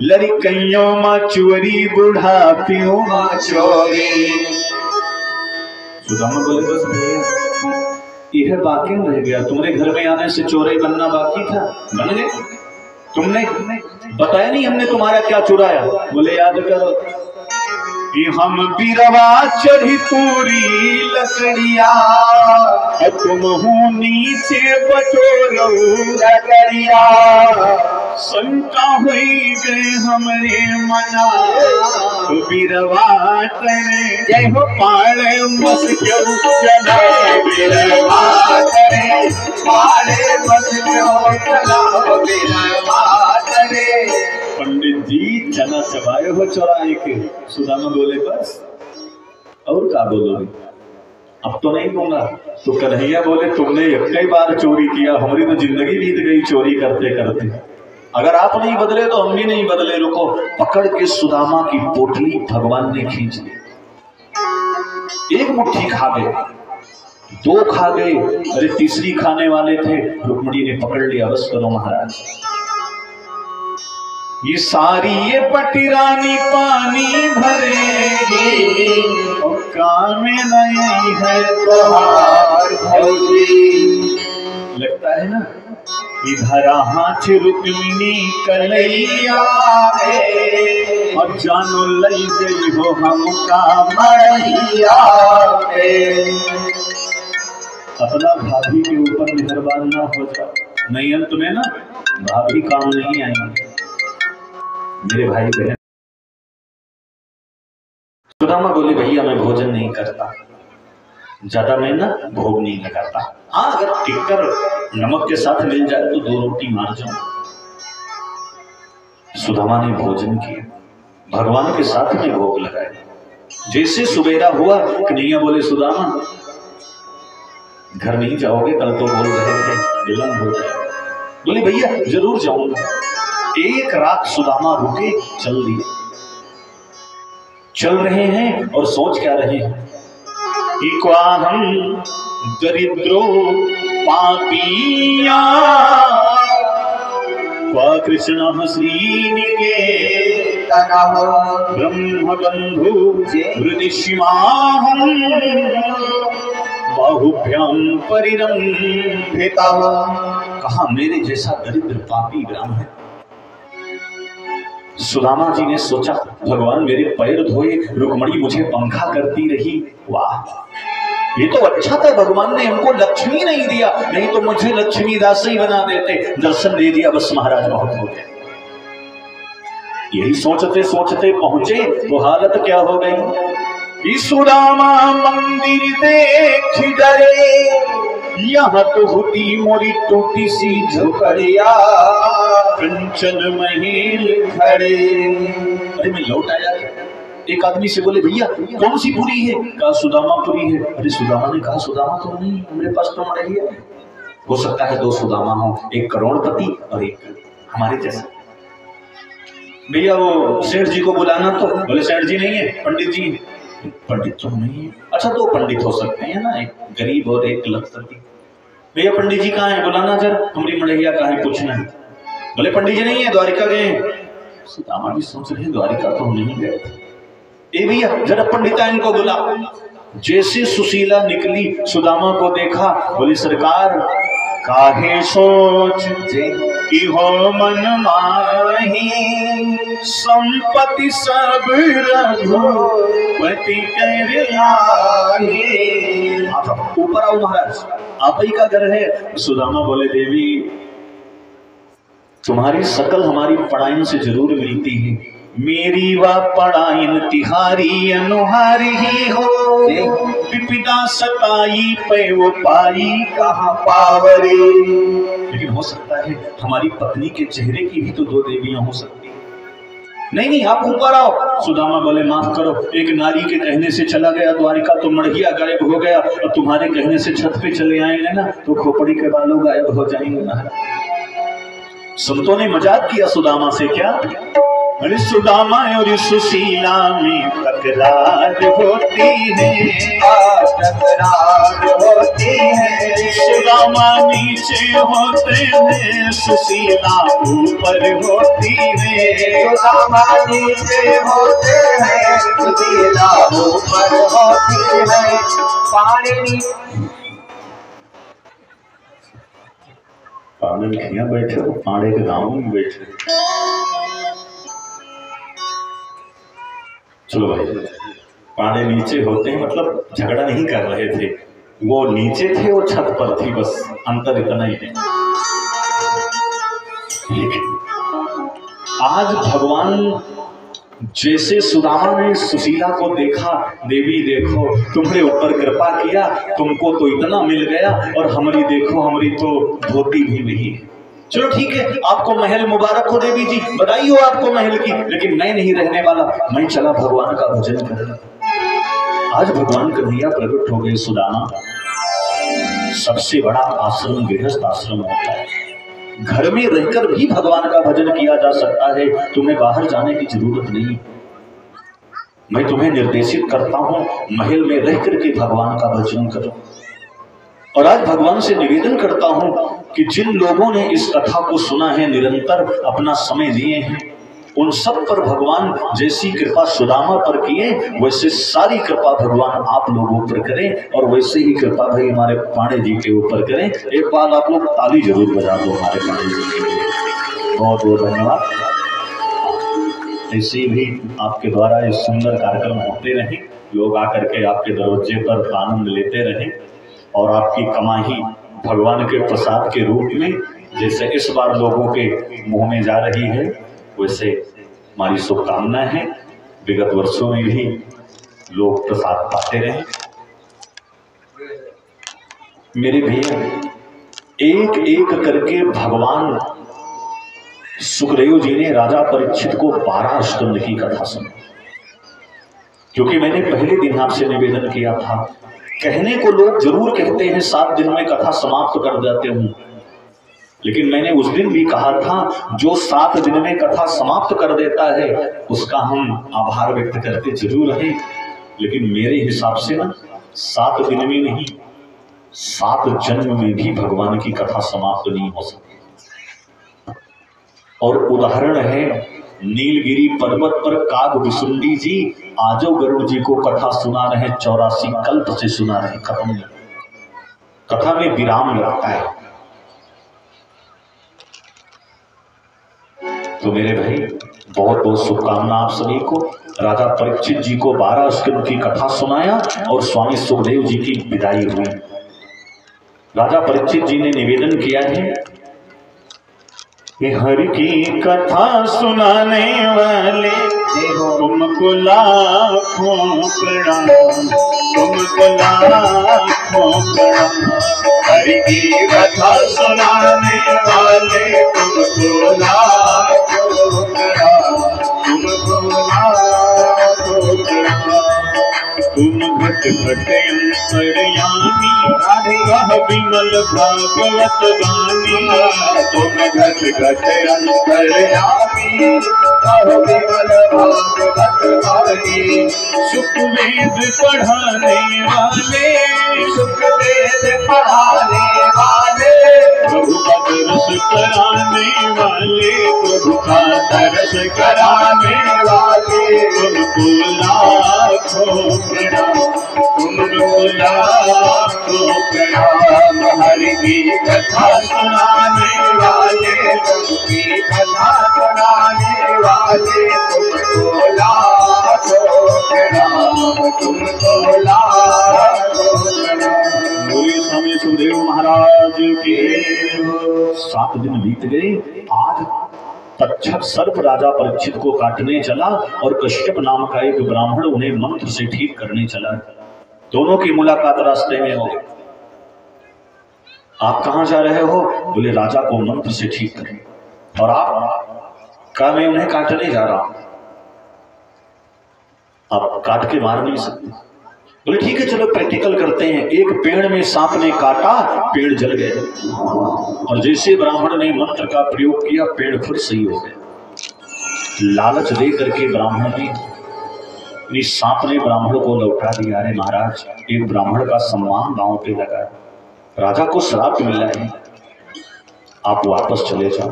लड़कियों माँ चोरी, बुढ़ापियों माँ चोरी। सुदामा बोले बस भैया यह बाकी रह गया। तुम्हारे घर में आने से चोरई बनना बाकी था, बन गए। तुमने बताया नहीं हमने तुम्हारा क्या चुराया। बोले याद करो कि हम बिरवा चढ़ी पूरी लकड़िया, तुम हूँ नीचे बटोरो लकड़िया। शंका हुई गए हमरे मना, तो बिरवा करे जय हो पाले मस क्यों चला, बिरवा करे पाले मस क्यों चला, बिरवा करे। पंडित जी चना चबाए हो चौराहे के। सुदामा बोले बस और क्या बोलोगे, अब तो नहीं दूंगा। तो कन्हैया बोले तुमने कई बार चोरी किया, हमारी तो जिंदगी बीत गई चोरी करते करते। अगर आप नहीं बदले तो हम भी नहीं बदले। रुको। पकड़ के सुदामा की पोटली भगवान ने खींच ली। एक मुट्ठी खा गए, दो खा गए, अरे तीसरी खाने वाले थे। रुक्मिणी ने पकड़ लिया, बस करो महाराज, ये सारी ये पटिरानी पानी भरेगी, और काम नहीं है तोहार भौजी। लगता है ना इधर हाथ रुक्मिणी कलैया है, और जानो लई गई हो हमका मड़ैया है। अपना भाभी के ऊपर मेहरबान ना हो जाओ, नहीं अंत में ना भाभी काम नहीं आएंगे। मेरे भाई बहन, सुदामा बोले भैया मैं भोजन नहीं करता, ज्यादा मैं ना भोग नहीं लगाता। हाँ अगर टिक्कर नमक के साथ मिल जाए तो 2 रोटी मार जाऊं। सुदामा ने भोजन किया, भगवान के साथ में भोग लगाए। जैसे सुबेरा हुआ कन्हैया बोले सुदामा घर नहीं जाओगे, कल तो बोल रहे थे विलंब हो जाए। बोले भैया जरूर जाऊंगा। एक रात सुदामा रुके, चल दिए। चल रहे हैं और सोच क्या रहे हैं, हम दरिद्रो पापिया, क्वा कृष्ण श्रीनिके ब्रह्म बंधु हृदिशिमाहं, बाहुभ्याम परिरंभिता। कहा मेरे जैसा दरिद्र पापी ग्राम है। सुदामा जी ने सोचा भगवान मेरे पैर धोए, रुक्मिणी मुझे पंखा करती रही। वाह ये तो अच्छा था, भगवान ने हमको लक्ष्मी नहीं दिया, नहीं तो मुझे लक्ष्मी दास ही बना देते। दर्शन दे दिया, बस महाराज बहुत हो गए। यही सोचते सोचते पहुंचे तो हालत क्या हो गई। सुदामा मंदिर देख डरे, यहाँ तो होती मोरी टूटी सी झोपड़िया, कंचन महल खड़े। अरे मैं लौट आया, एक आदमी से बोले भैया कौन सी पुरी है? कहा सुदामापुरी है। अरे सुदामा ने कहा सुदामा तो नहीं, मेरे पास तो मड़ई है। हो सकता है 2 सुदामा हो, एक करोड़पति और एक हमारे जैसा। भैया वो सेठ जी को बुलाना। तो बोले सेठ जी नहीं है, पंडित जी। पंडित तो नहीं है। अच्छा 2 पंडित हो सकते हैं ना, एक गरीब और एक लखपति। भैया पंडित जी कहाँ है, बुलाना जरा, हमारी मड़ैया कहाँ है, पूछना है। बोले पंडित जी नहीं है, द्वारिका गए। सुदामा भी सोच रहे द्वारिका तो हम नहीं गए थे। ए भैया जरा पंडिताइन को बुला। जैसे सुशीला निकली, सुदामा को देखा, बोली सरकार काहे सोच कि हो मन माही, संपत्ति सब रघुपति कर लाही। ऊपर आओ महाराज, आप ही का घर है। सुदामा बोले देवी तुम्हारी शकल हमारी पढ़ाइन से जरूर मिलती है, मेरी वा पढ़ाइन तिहारी अनुहारी ही हो, विपिता सताई पे वो पाई कहाँ पावरे। लेकिन हो सकता है हमारी पत्नी के चेहरे की भी तो 2 देवियां हो सकती हैं। नहीं नहीं आप ऊपर आओ। सुदामा बोले माफ करो, एक नारी के कहने से चला गया द्वारिका तो मड़हिया गायब हो गया, और तुम्हारे कहने से छत पे चले आएंगे ना तो खोपड़ी के बालों गायब हो जाएंगे ना। संतों ने मजाक किया सुदामा से। क्या? अरे सुदामा और सुशीला में तकरार होती है, तकरार होती है। सुदामा नीचे होते हैं, सुशीला ऊपर होती है। सुदामा नीचे होते हैं, सुशीला ऊपर होती है। पानी पागल खिया बैठे हो, पाड़े के गांव में बैठे। चलो भाई, पाड़े नीचे होते हैं, मतलब झगड़ा नहीं कर रहे थे, वो नीचे थे और छत पर थी, बस अंतर इतना ही है। आज भगवान जैसे सुदामा ने सुशीला को देखा, देवी देखो तुम्हारे ऊपर कृपा किया, तुमको तो इतना मिल गया, और हमारी देखो, हमारी तो धोती भी वही है। चलो ठीक है, आपको महल मुबारक हो देवी जी, बधाई हो आपको महल की, लेकिन मैं नहीं रहने वाला, मैं चला भगवान का भजन करने। आज भगवान कन्हैया प्रकट हो गए। सुदामा, सबसे बड़ा आश्रम गृहस्थ आश्रम होता है, घर में रहकर भी भगवान का भजन किया जा सकता है, तुम्हें बाहर जाने की जरूरत नहीं। मैं तुम्हें निर्देशित करता हूं, महल में रह करके भगवान का भजन करो। और आज भगवान से निवेदन करता हूं कि जिन लोगों ने इस कथा को सुना है, निरंतर अपना समय दिए हैं, उन सब पर भगवान जैसी कृपा सुदामा पर किए, वैसे सारी कृपा भगवान आप लोगों पर करें, और वैसे ही कृपा भाई हमारे पांडे जी के ऊपर करें। एक बार आप लोग ताली जरूर बजा दो हमारे पांडे जी के लिए। बहुत बहुत धन्यवाद। ऐसे भी आपके द्वारा ये सुंदर कार्यक्रम होते रहे, लोग आकर के आपके दरवाजे पर आनंद लेते रहे, और आपकी कमाई भगवान के प्रसाद के रूप में जैसे इस बार लोगों के मुंह में जा रही है, वैसे हमारी शुभकामनाएं हैं, विगत वर्षों में भी लोग प्रसाद पाते रहे। मेरे भैया, एक एक करके भगवान सुखदेव जी ने राजा परीक्षित को 12 स्कंद की कथा सुनी। क्योंकि मैंने पहले दिन आपसे निवेदन किया था, कहने को लोग जरूर कहते हैं 7 दिन में कथा समाप्त कर देते हूं, लेकिन मैंने उस दिन भी कहा था, जो 7 दिन में कथा समाप्त कर देता है उसका हम आभार व्यक्त करते जरूर हैं, लेकिन मेरे हिसाब से ना 7 दिन में नहीं, 7 जन्म में भी भगवान की कथा समाप्त नहीं हो सकती। और उदाहरण है, नीलगिरी पर्वत पर काग विसुंडी जी आजो गरुड़ जी को कथा सुना रहे, 84 कल्प से सुना रहे, खत्म नहीं, कथा में विराम लगता है। तो मेरे भाई, बहुत बहुत शुभकामना आप सभी को। राजा परीक्षित जी को 12 स्कंद की कथा सुनाया और स्वामी सुखदेव जी की विदाई हुई। राजा परीक्षित जी ने निवेदन किया है कि हरि की कथा सुनाने वाले तुमको लाखों प्रणाम, तुमको लाखों प्रणाम। हरि की कथा सुनाने वाले तुमको लाखों प्रणाम, तुमको लाखों प्रणाम। तुम घट घट अंतर्यामी, वह विमल भागवत गानी। तुम घट घट अंतर्यामी, वह विमल भागवत गानी। सुख वेद पढ़ाने वाले, सुख वेद पढ़ाने वाले, प्रभु का दर्श कराने वाले, प्रभु का दर्श कराने वाले। तुमको लाखों प्रणाम, तुमको लाखों प्रणाम। हरि की कथा सुनाने वाले, प्रभु की कथा सुनाने वाले, तुमको लाखों प्रणाम, तुमको लाखों प्रणाम। बोलिए स्वामी सुखदेव महाराज के। 7 दिन बीत गए। आज तक्षक सर्प राजा परीक्षित को काटने चला और कश्यप नाम का एक ब्राह्मण उन्हें मंत्र से ठीक करने चला। दोनों की मुलाकात रास्ते में हो गई। आप कहां जा रहे हो? बोले राजा को मंत्र से ठीक करें। और आप? कहा मैं उन्हें काटने जा रहा हूं। आप काट के मार नहीं सकते। बोले ठीक है, चलो प्रैक्टिकल करते हैं। एक पेड़ में सांप ने काटा, पेड़ जल गया, और जैसे ब्राह्मण ने मंत्र का प्रयोग किया, पेड़ फिर सही हो गया। लालच दे करके ब्राह्मण ने, सांप ने ब्राह्मण को लौटा दिया। अरे महाराज, एक ब्राह्मण का सम्मान गांव पे लगा, राजा को श्राप मिला है, आप वापस चले जाओ।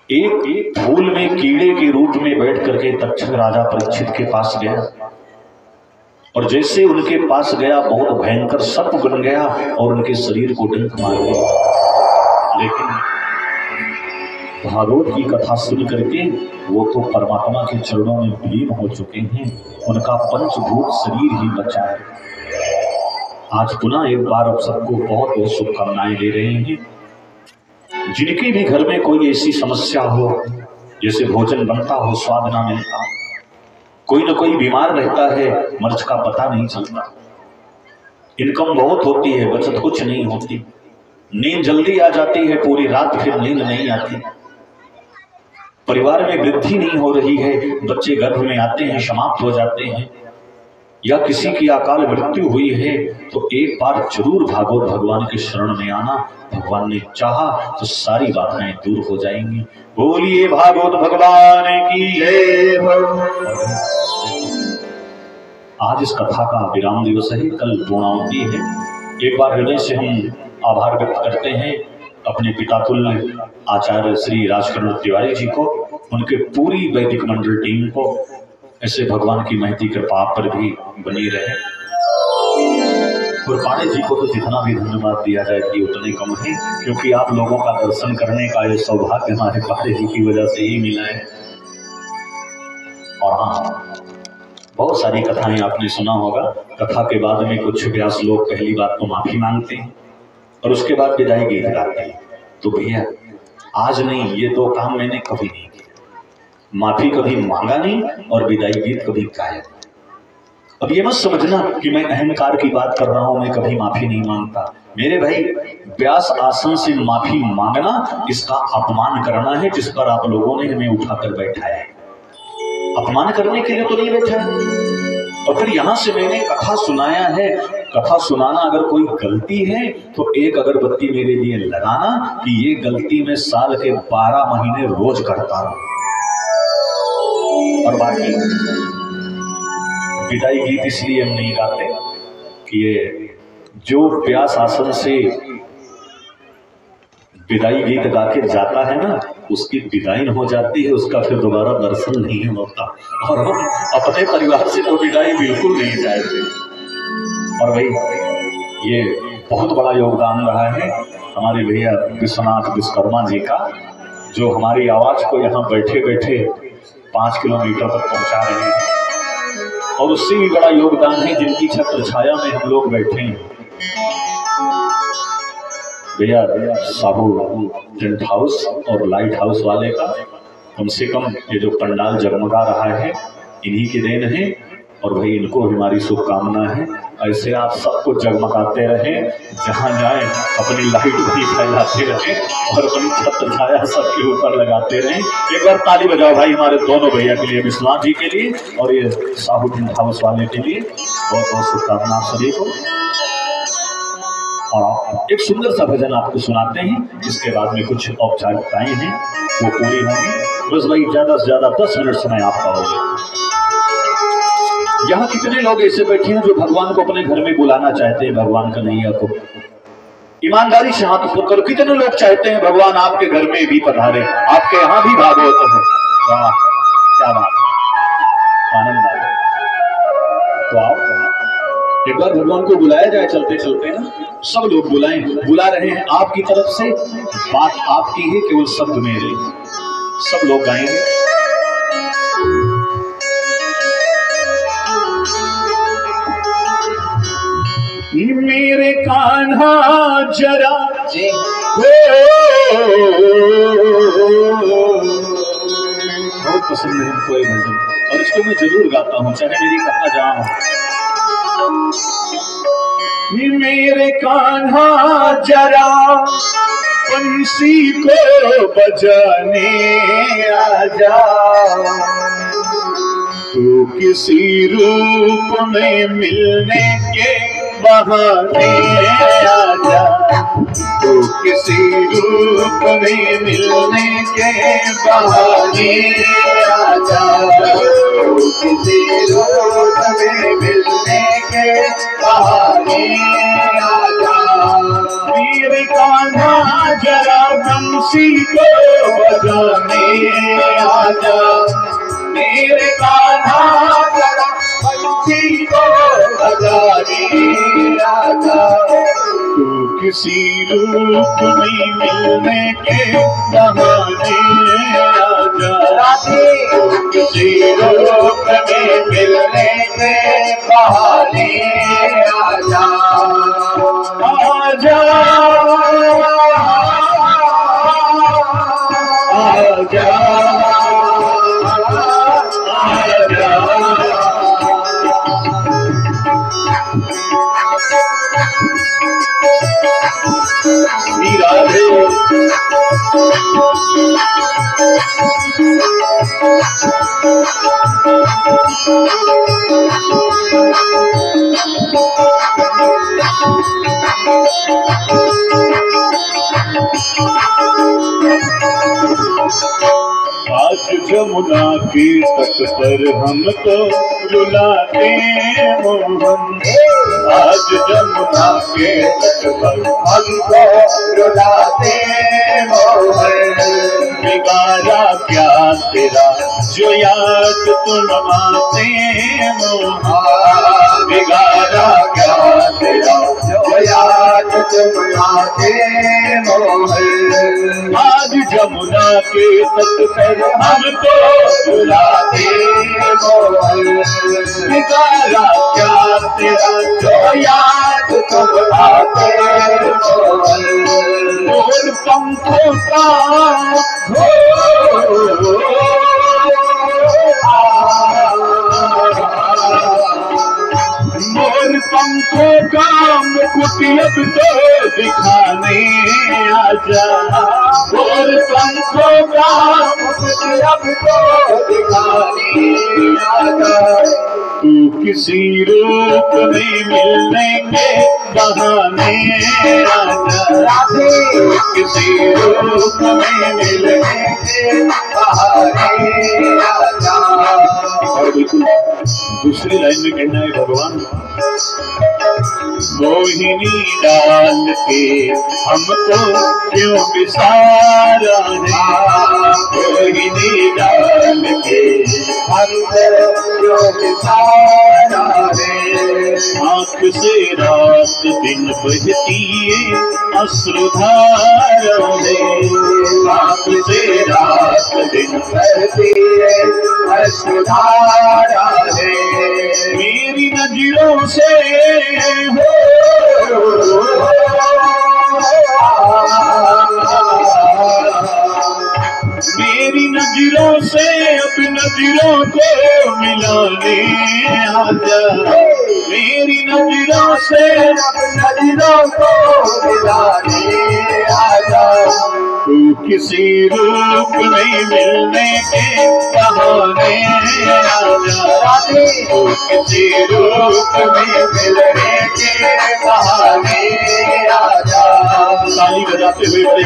एक फूल में कीड़े के रूप में बैठ करके तक्षक राजा परीक्षित के पास गया, और जैसे उनके पास गया, बहुत भयंकर सर्प बन गया और उनके शरीर को डंक मार दिया। लेकिन भागवत की कथा सुन करके वो तो परमात्मा के चरणों में विलीन हो चुके हैं, उनका पंचभूत शरीर ही बचा है। आज पुनः एक बार अब सबको बहुत बहुत शुभकामनाएं दे रहे हैं। जिनके भी घर में कोई ऐसी समस्या हो, जैसे भोजन बनता हो स्वाद ना मिलता, कोई ना कोई बीमार रहता है, मर्ज का पता नहीं चलता, इनकम बहुत होती है, बचत कुछ नहीं होती, नींद जल्दी आ जाती है, पूरी रात फिर नींद नहीं आती, परिवार में वृद्धि नहीं हो रही है, बच्चे गर्भ में आते हैं समाप्त हो जाते हैं, या किसी की अकाल मृत्यु हुई है, तो एक बार जरूर भागवत भगवान के शरण में आना। भगवान ने चाहा तो सारी बाधाएं दूर हो जाएंगी। बोलिए भागवत भगवान की जय। आज इस कथा का विराम दिवस है, कल पूर्णाहुति है। एक बार हृदय से हम आभार व्यक्त करते हैं अपने पितातुल्य आचार्य श्री राजकर्ण तिवारी जी को, उनके पूरी वैदिक मंडल टीम को। ऐसे भगवान की महती कृपा आप पर भी बनी रहे। और पाड़े जी को तो जितना भी धन्यवाद दिया जाए कि उतने कम है, क्योंकि आप लोगों का दर्शन करने का ये सौभाग्य हमारे पाड़े जी की वजह से ही मिला है। और हाँ, बहुत सारी कथाएं आपने सुना होगा। कथा के बाद में कुछ व्यास लोग पहली बात तो माफी मांगते हैं और उसके बाद विदाई गीत गाते हैं। तो भैया आज नहीं, ये दो काम मैंने कभी नहीं किया, माफी कभी मांगा नहीं और विदाई गीत कभी गाया। अब ये मत समझना कि मैं अहंकार की बात कर रहा हूं, मैं कभी माफी नहीं मांगता। मेरे भाई, व्यास आसन से माफी मांगना इसका अपमान करना है, जिस पर आप लोगों ने हमें उठाकर बैठाया है। अपमान करने के लिए तो नहीं बैठा है। और फिर यहां से मैंने कथा सुनाया है, कथा सुनाना अगर कोई गलती है तो एक अगरबत्ती मेरे लिए लगाना कि ये गलती मैं साल के 12 महीने रोज करता रहूं। और बाकी विदाई गीत इसलिए हम नहीं गाते कि ये जो व्यास आसन से विदाई गीत गा के जाता है ना, उसकी विदाई हो जाती है, उसका फिर दोबारा दर्शन नहीं होता। और हम अपने परिवार से तो विदाई बिल्कुल नहीं चाहते। और भाई ये बहुत बड़ा योगदान रहा है हमारे भैया विश्वनाथ विश्वकर्मा जी का, जो हमारी आवाज को यहाँ बैठे बैठे 5 किलोमीटर तक पहुंचा रहे हैं। और उससे भी बड़ा योगदान है जिनकी छत्र छाया में हम लोग बैठे हैं, भैया साहू टेंट हाउस और लाइट हाउस वाले का। कम से कम ये जो पंडाल जगमगा रहा है इन्हीं की देन है। और भाई इनको हमारी शुभकामना है, ऐसे आप सबको जगमगाते रहें, जहाँ जाए अपनी लाइट भी फैलाते रहें और अपनी छत्र छाया सबके ऊपर लगाते रहें। एक बार ताली बजाओ भाई हमारे दोनों भैया के लिए, विश्वनाथ जी के लिए और ये साहू टेंट हाउस वाले के लिए। बहुत बहुत शुभकामना आप सभी को। और एक सुंदर सा भजन आपको सुनाते हैं, जिसके बाद में कुछ औपचारिकताएं हैं वो पूरी होंगी। बस भाई ज्यादा से ज्यादा 10 मिनट समय आपका होगा। यहाँ कितने लोग ऐसे बैठे हैं जो भगवान को अपने घर में बुलाना चाहते हैं, भगवान का नैया को? ईमानदारी से हाथ ऊपर करो। कितने लोग चाहते हैं भगवान आपके घर में भी पधारे, आपके यहाँ भी भागवत हो? वाह क्या बात, आनंद आ गया। तो आओ एक बार भगवान को बुलाया जाए चलते चलते ना, सब लोग बुलाएं, बुला रहे हैं आपकी तरफ से, बात आपकी है, केवल शब्द मेरे। सब लोग गाएंगे। मेरे कान्हा जरा बहुत पसंद है हमको ये भजन, और इसको मैं जरूर गाता हूँ चाहे मेरी कथा जहाँ हो। मेरे कान्हा जरा बंसी को बजाने आजा, तू किसी रूप में मिलने के बहाने आजा, तू किसी रूप में मिलने के बहाने आजा, तू किसी रूप में मिलने के बहाने आजा। मेरे कान्हा जरा बंसी को बजाने आजा, मेरे कान्हा जरा बंसी को बजाने आजा, तू किसी रूप में मिलने के बहाने आजा, किसी रूप में मिलने के बहाने आजा, आजा आजा राधे आज जमुना के तट पर हमको रुलाते मोहन, आज जमुना के तट पर हमको रुलाते मोहन, बिगाड़ा क्या तेरा जो याद तुम आते मोहन, बिगाड़ा क्या तेरा जो याद तुम आते मोहन, आज जमुना के तट पर हमको रुलाते मोहन, बिगाड़ा क्या तेरा जो याद तुम आते मोहन, मोर पंखों का मोर पंखों का मुकुट अब तो दिखाने आजा, मोर पंखों का मुकुट अब तो दिखाने आजा, तू किसी रूप में मिलने के बहाने आजा, किसी रूप में मिलने के बहाने आजा। और बिल्कुल दूसरी लाइन में कहना है भगवान, मोहिनी डाल के हमको क्यों बिसारा है, मोहिनी डाल के हमको क्यों बिसारा है, आँख से रात दिन बहती है अश्रुधारा है, आँख से रात दिन बहती है अश्रुधारा है, मेरी नजरों से मेरी नजरों से अब नजरों को मिलाने आजा, मेरी नजरों से अब नजरों को मिलाने आजा, तू किसी रूप में मिलने के बहाने आजा, तू किसी रूप में मिलने के बहाने आजा। ताली बजाते हुए बड़े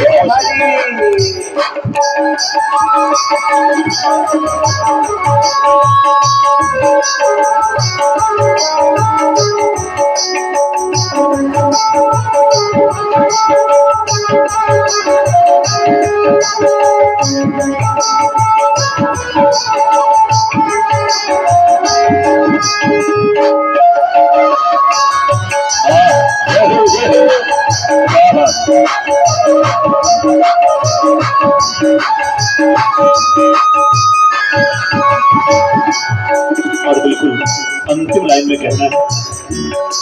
और बिल्कुल अंतिम लाइन में कहना है,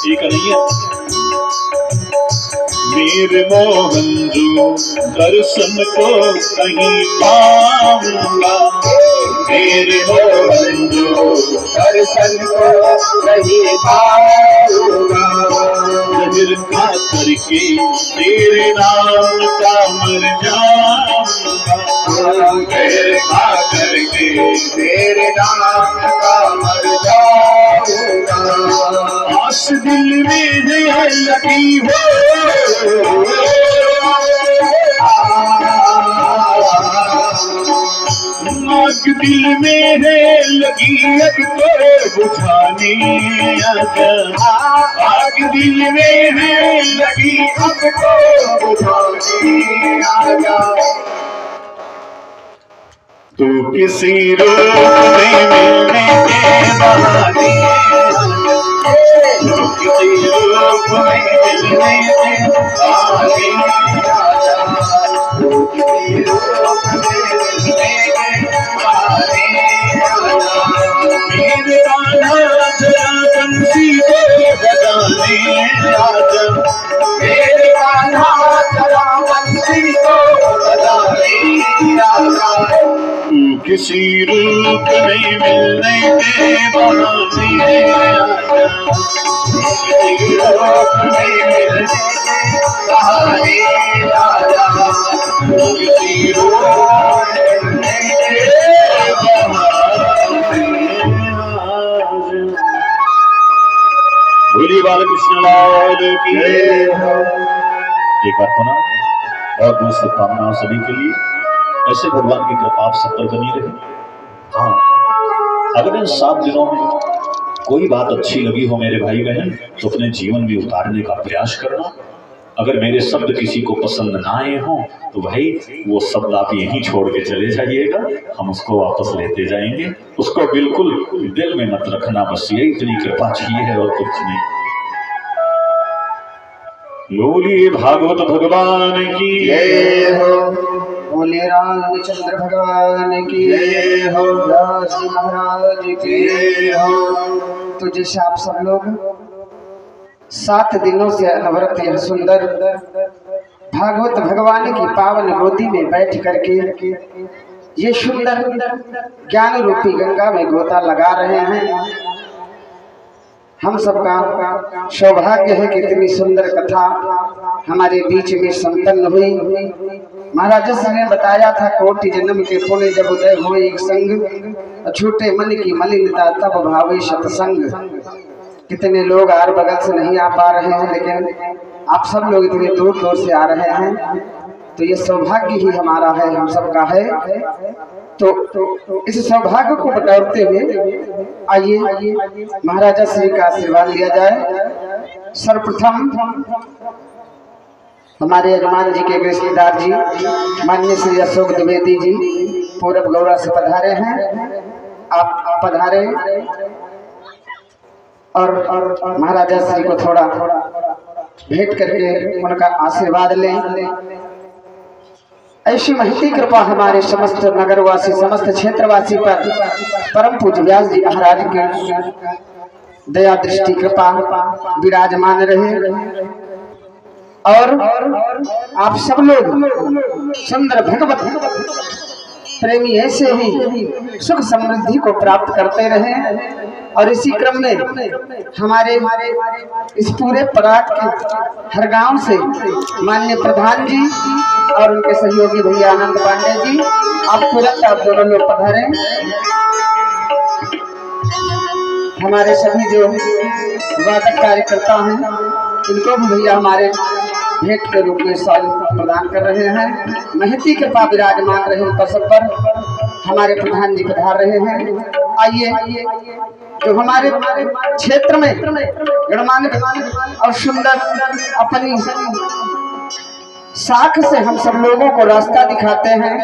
ये कन्हैया मेरे मोहन जो दर्शन को कहीं पाऊंगा, मेरे मोहन जो दर्शन को कहीं पाऊंगा, नजर खा करके तेरे नाम का मर जाऊंगा, नजर खा करके तेरे नाम का मर जाऊंगा, आस दिल में है लगी हो, आग दिल में है लगी अब तो बुझाने आजा, आग दिल में है लगी अब तो बुझाने आजा, तू किसी रूप में मिलने के बहाने, तू किसी रूप में मिलने के किसी रूप में मिलने के बहाने बोली बालकृष्ण लाल की। एक बार पुनः बहुत बहुत शुभकामनाएं सभी के लिए। ऐसे भगवान की कृपा आप सब पर बनी रहे। हाँ, अगर इन 7 दिनों में कोई बात अच्छी लगी हो मेरे भाई बहन तो अपने जीवन में उतारने का प्रयास करना। अगर मेरे शब्द किसी को पसंद ना आए हों तो भाई वो शब्द आप यहीं छोड़ के चले जाइएगा, हम उसको वापस लेते जाएंगे। उसको बिल्कुल दिल में मत रखना, बस ये इतनी कृपा चाहिए है और कुछ नहीं। बोलिए भागवत भगवान की जय हो, बोले रामचंद्र भगवान की जय हो, व्यास जी महाराज की जय हो। तो जैसे आप सब लोग 7 दिनों से अनवरत यह सुंदर भागवत भगवान की पावन गोदी में बैठ करके ये सुंदर ज्ञान रूपी गंगा में गोता लगा रहे हैं। हम सबका सौभाग्य है कि इतनी सुंदर कथा हमारे बीच में संपन्न हुई। महाराज जी ने बताया था कोटि जन्म के पुण्य जब उदय हो एक संग, छूटे मन की मलिनता तब भावे सत्संग। कितने लोग आर बगल से नहीं आ पा रहे हैं, लेकिन आप सब लोग इतने दूर दूर से आ रहे हैं, तो ये सौभाग्य ही हमारा है, हम सबका है। तो इस सौभाग्य को बटोरते हुए आइए महाराजा श्री का आशीर्वाद लिया जाए। सर्वप्रथम हमारे यजमान जी के गृहस्थिदार जी माननीय श्री अशोक द्विवेदी जी पूरब गौरा से पधारे हैं। आप पधारे और महाराजा श्री को थोड़ा भेंट करके उनका आशीर्वाद लें। ऐसी महती कृपा हमारे समस्त नगरवासी समस्त क्षेत्रवासी पर परम पूज्य व्यास जी महाराज की दया दृष्टि कृपा विराजमान रहे और आप सब लोग सुंदर भगवत प्रेमी ऐसे ही सुख समृद्धि को प्राप्त करते रहे। और इसी क्रम में हमारे इस पूरे पराग के हर गांव से माननीय प्रधान जी और उनके सहयोगी भैया आनंद पांडे जी, आप तुरंत आप दोनों लोग पधारें। हमारे सभी जो वादक कार्यकर्ता हैं इनको भी भैया हमारे भेंट के रूप में साल प्रदान कर रहे हैं। महती कृपा विराजमान रहे उन सब पर। हमारे प्रधान जी पधार रहे हैं। आइए जो हमारे क्षेत्र में गणमान्य और सुंदर अपनी साख से हम सब लोगों को रास्ता दिखाते हैं,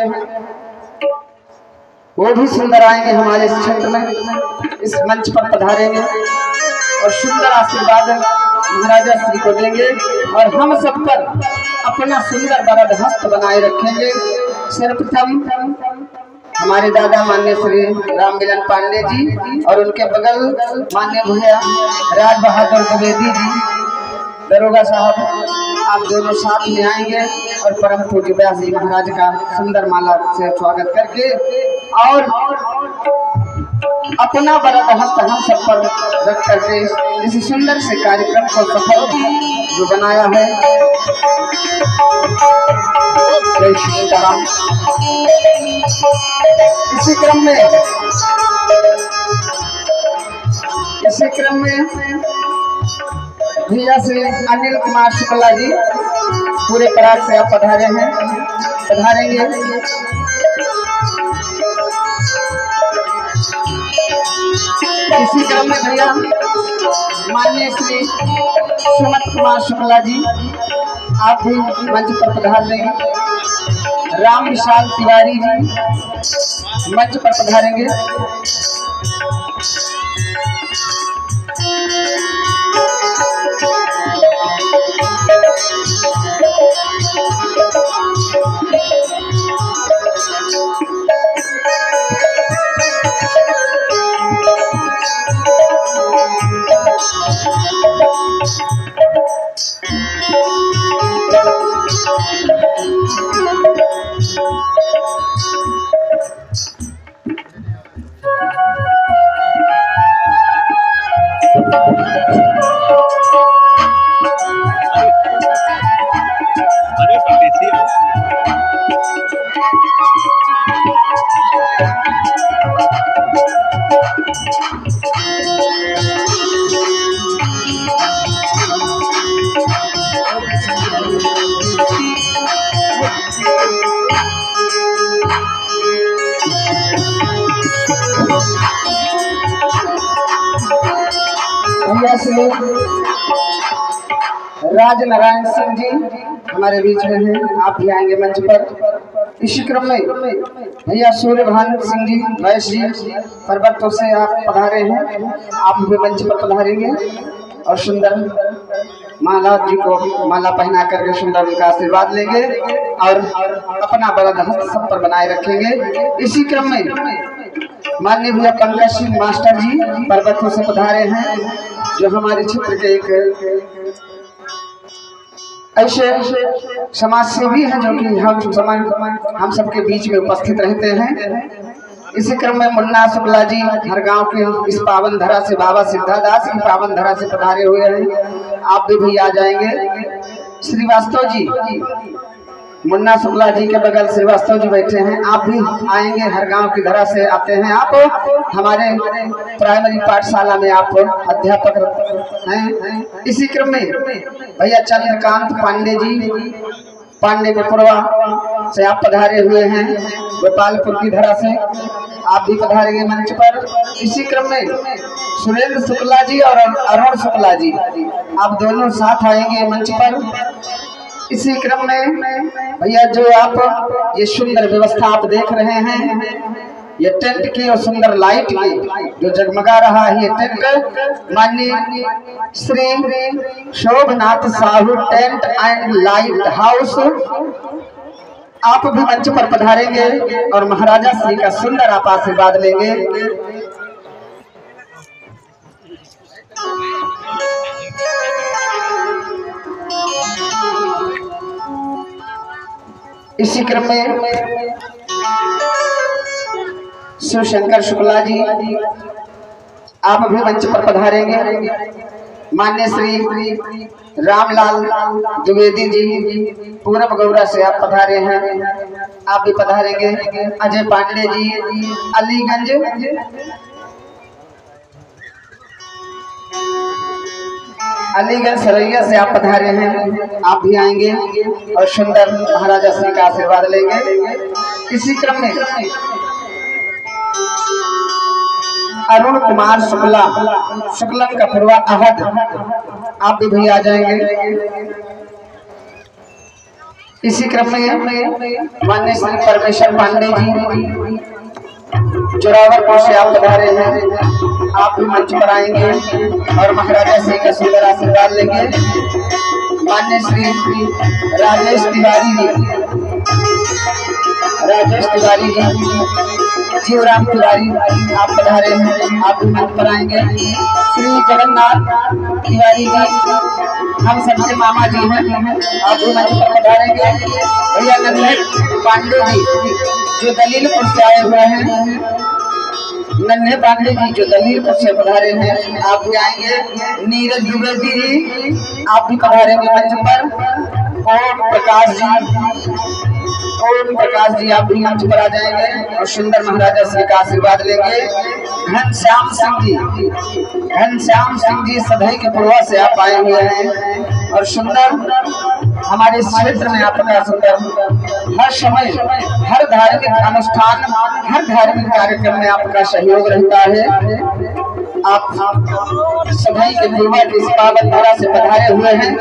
वो भी सुंदर आएंगे हमारे इस क्षेत्र में, इस मंच पर पधारेंगे और सुंदर आशीर्वाद महाराजा श्री को देंगे और हम सब पर अपना सुंदर वरद हस्त बनाए रखेंगे। सर्वप्रथम हमारे दादा माननीय श्री राम मिलन पांडे जी और उनके बगल माननीय भैया राज बहादुर द्विवेदी जी दरोगा साहब, आप दोनों साथ में आएंगे और परम पूज्य व्यास जी महाराज का सुंदर माला से स्वागत करके और अपना वरद हस्त हम सब पर रख करके इस सुंदर से कार्यक्रम को सफल जो बनाया है। जय श्री राम। इसी क्रम में भैया श्री अनिल कुमार शुक्ला जी पूरे पराग से आप पधारेंगे। इसी क्रम में भैया माननीय श्री सुमत कुमार शुक्ला जी आप भी मंच पर पधार देंगे। राम विशाल तिवारी जी मंच पर पधारेंगे। राज नारायण सिंह जी हमारे बीच में हैं, आप भी आएंगे मंच पर। इसी क्रम में भैया सूर्यभान सिंह जी वैश्य जी पर्वतों से आप पधारे हैं, आप भी मंच पर पधारेंगे और सुंदर माला जी को माला पहना करके सुंदर उनका आशीर्वाद लेंगे और अपना बड़ा हस्त सब पर बनाए रखेंगे। इसी क्रम में माननीय भैया पंकज सिंह मास्टर जी पर्वतों से पधारे हैं, जो हमारे क्षेत्र के एक ऐसे समाज सेवी हैं जो कि हम सबके बीच में उपस्थित रहते हैं। इसी क्रम में मुन्ना शुक्ला जी हर गांव के इस पावन धरा से बाबा सिद्धादास की पावन धरा से पधारे हुए हैं, आप भी आ जाएंगे। श्रीवास्तव जी मुन्ना शुक्ला जी के बगल श्रीवास्तव जी बैठे हैं, आप भी आएंगे, हर गांव की धरा से आते हैं। आप हमारे प्राइमरी पाठशाला में आप अध्यापक हैं। इसी क्रम में भैया चंद्रकांत पांडे जी पांडे के पुरवा से आप पधारे हुए हैं, गोपालपुर की धरा से आप भी पधारेंगे मंच पर। इसी क्रम में सुरेंद्र शुक्ला जी और अरुण शुक्ला जी आप दोनों साथ आएंगे मंच पर। इसी क्रम में भैया जो आप ये सुंदर व्यवस्था आप देख रहे हैं, ये टेंट की और सुंदर लाइट की जो जगमगा रहा है, ये टेंट माननीय Shri Shobhnath Sahu tent and light house आप भी मंच पर पधारेंगे और महाराजा श्री का सुंदर आप आशीर्वाद लेंगे। इसी क्रम में शिवशंकर शुक्ला जी आप भी मंच पर पधारेंगे। मान्य श्री रामलाल द्विवेदी जी पूरब गौरा से आप पधारे हैं, आप भी पधारेंगे। अजय पांडे जी अलीगंज सरैया से आप पधारे हैं, आप भी आएंगे और सुंदर महाराजा श्री का आशीर्वाद लेंगे। इसी क्रम में अरुण कुमार शुक्लन का पूर्वा आहद आप भी आ जाएंगे। इसी क्रम में मान्य श्री परमेश्वर पांडे जी जोरावरपुर से आप पधारे हैं, आप भी मंच पर आएंगे और महाराजा श्री का सुंदर आशीर्वाद लेंगे। मान्य श्री राजेश तिवारी जी जीवराम तिवारी आप पधारे हैं, आप भी मंच पर आएंगे। श्री जगन्नाथ तिवारी जी हम सबके मामा जी हैं, आप भी मंच पर पधारेंगे। भैया नन्हे पांडे जी जो दलीलपुर से आए हुए हैं, नन्हे पांडे जी जो दलीलपुर से पधारे हैं, आप भी आएंगे। नीरज द्विवेदी जी आप भी पधारेंगे मंच पर। ओम प्रकाश जी आप भी मंच पर आ जाएंगे और सुंदर महाराजा श्री का आशीर्वाद लेंगे। घनश्याम सिंह जी सधई के पूर्वा से आप आए हुए हैं और सुंदर हमारे क्षेत्र में आपका सुंदर हर समय हर धार्मिक अनुष्ठान हर धार्मिक कार्यक्रम में आपका सहयोग रहता है। आप सधई के पूर्वा की इस पावन धरा से पधारे हुए हैं,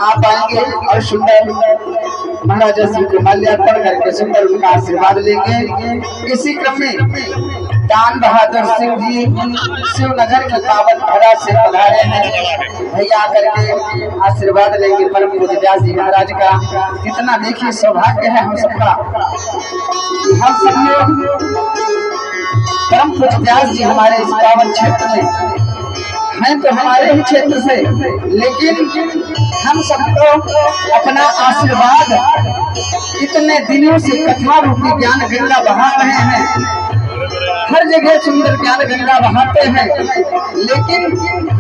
आप आएंगे और सुंदर महाराजा श्री को माल्यार्पण करके सुंदर उनका आशीर्वाद लेंगे। इसी क्रम में दान बहादुर सिंह जी शिवनगर की पावन धरा से पधारे हैं, भैया आकर के आशीर्वाद लेंगे परम पूज्य व्यास जी महाराज का। कितना देखिए सौभाग्य है हम सबका, हम सब लोग परम पूज्य व्यास जी हमारे इस पावन क्षेत्र में हैं, तो हमारे ही क्षेत्र से, लेकिन हम सबको अपना आशीर्वाद इतने दिनों से कथा रूपी ज्ञान गंगा बहा रहे हैं, हर जगह सुंदर ज्ञान गंगा बहाते हैं, लेकिन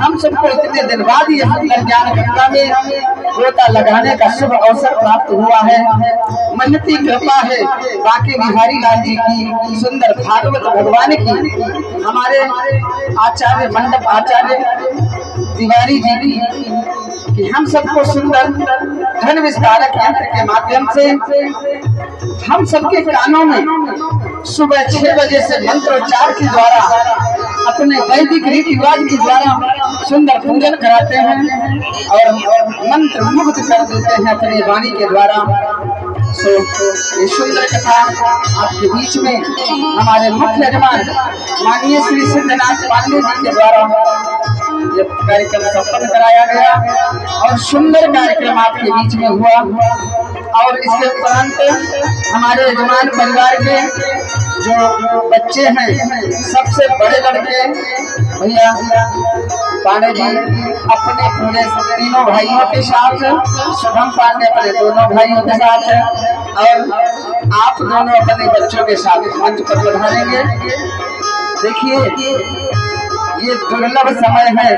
हम सबको इतने दिन बाद ये सुंदर ज्ञान गंगा में गोता लगाने का शुभ अवसर प्राप्त हुआ है। महती कृपा है बाकी बिहारी लाल जी की, सुंदर भागवत भगवान की, हमारे आचार्य मंडप आचार्य तिवारी जी की कि हम सबको सुंदर धन विस्तारक यंत्र के माध्यम से हम सबके कानों में सुबह 6 बजे से मंत्रोच्चार के द्वारा अपने वैदिक रीति रिवाज के द्वारा सुंदर पूजन कराते हैं और मंत्र मुग्ध कर देते हैं अपनी वाणी के द्वारा। सो ये सुंदर कथा आपके बीच में हमारे मुख्य यजमान माननीय श्री सिद्धनाथ पांडे जी के द्वारा ये कार्यक्रम संपन्न कराया गया और सुंदर कार्यक्रम आपके बीच में हुआ। और इसके उपरांत हमारे यजमान परिवार के जो बच्चे हैं, सबसे बड़े लड़के भैया पांडे जी अपने पूरे तीनों भाइयों के साथ, शुभम पांडे अपने दोनों भाइयों के साथ और आप दोनों अपने बच्चों के साथ मंच पर पधारेंगे। देखिए ये दुर्लभ समय है,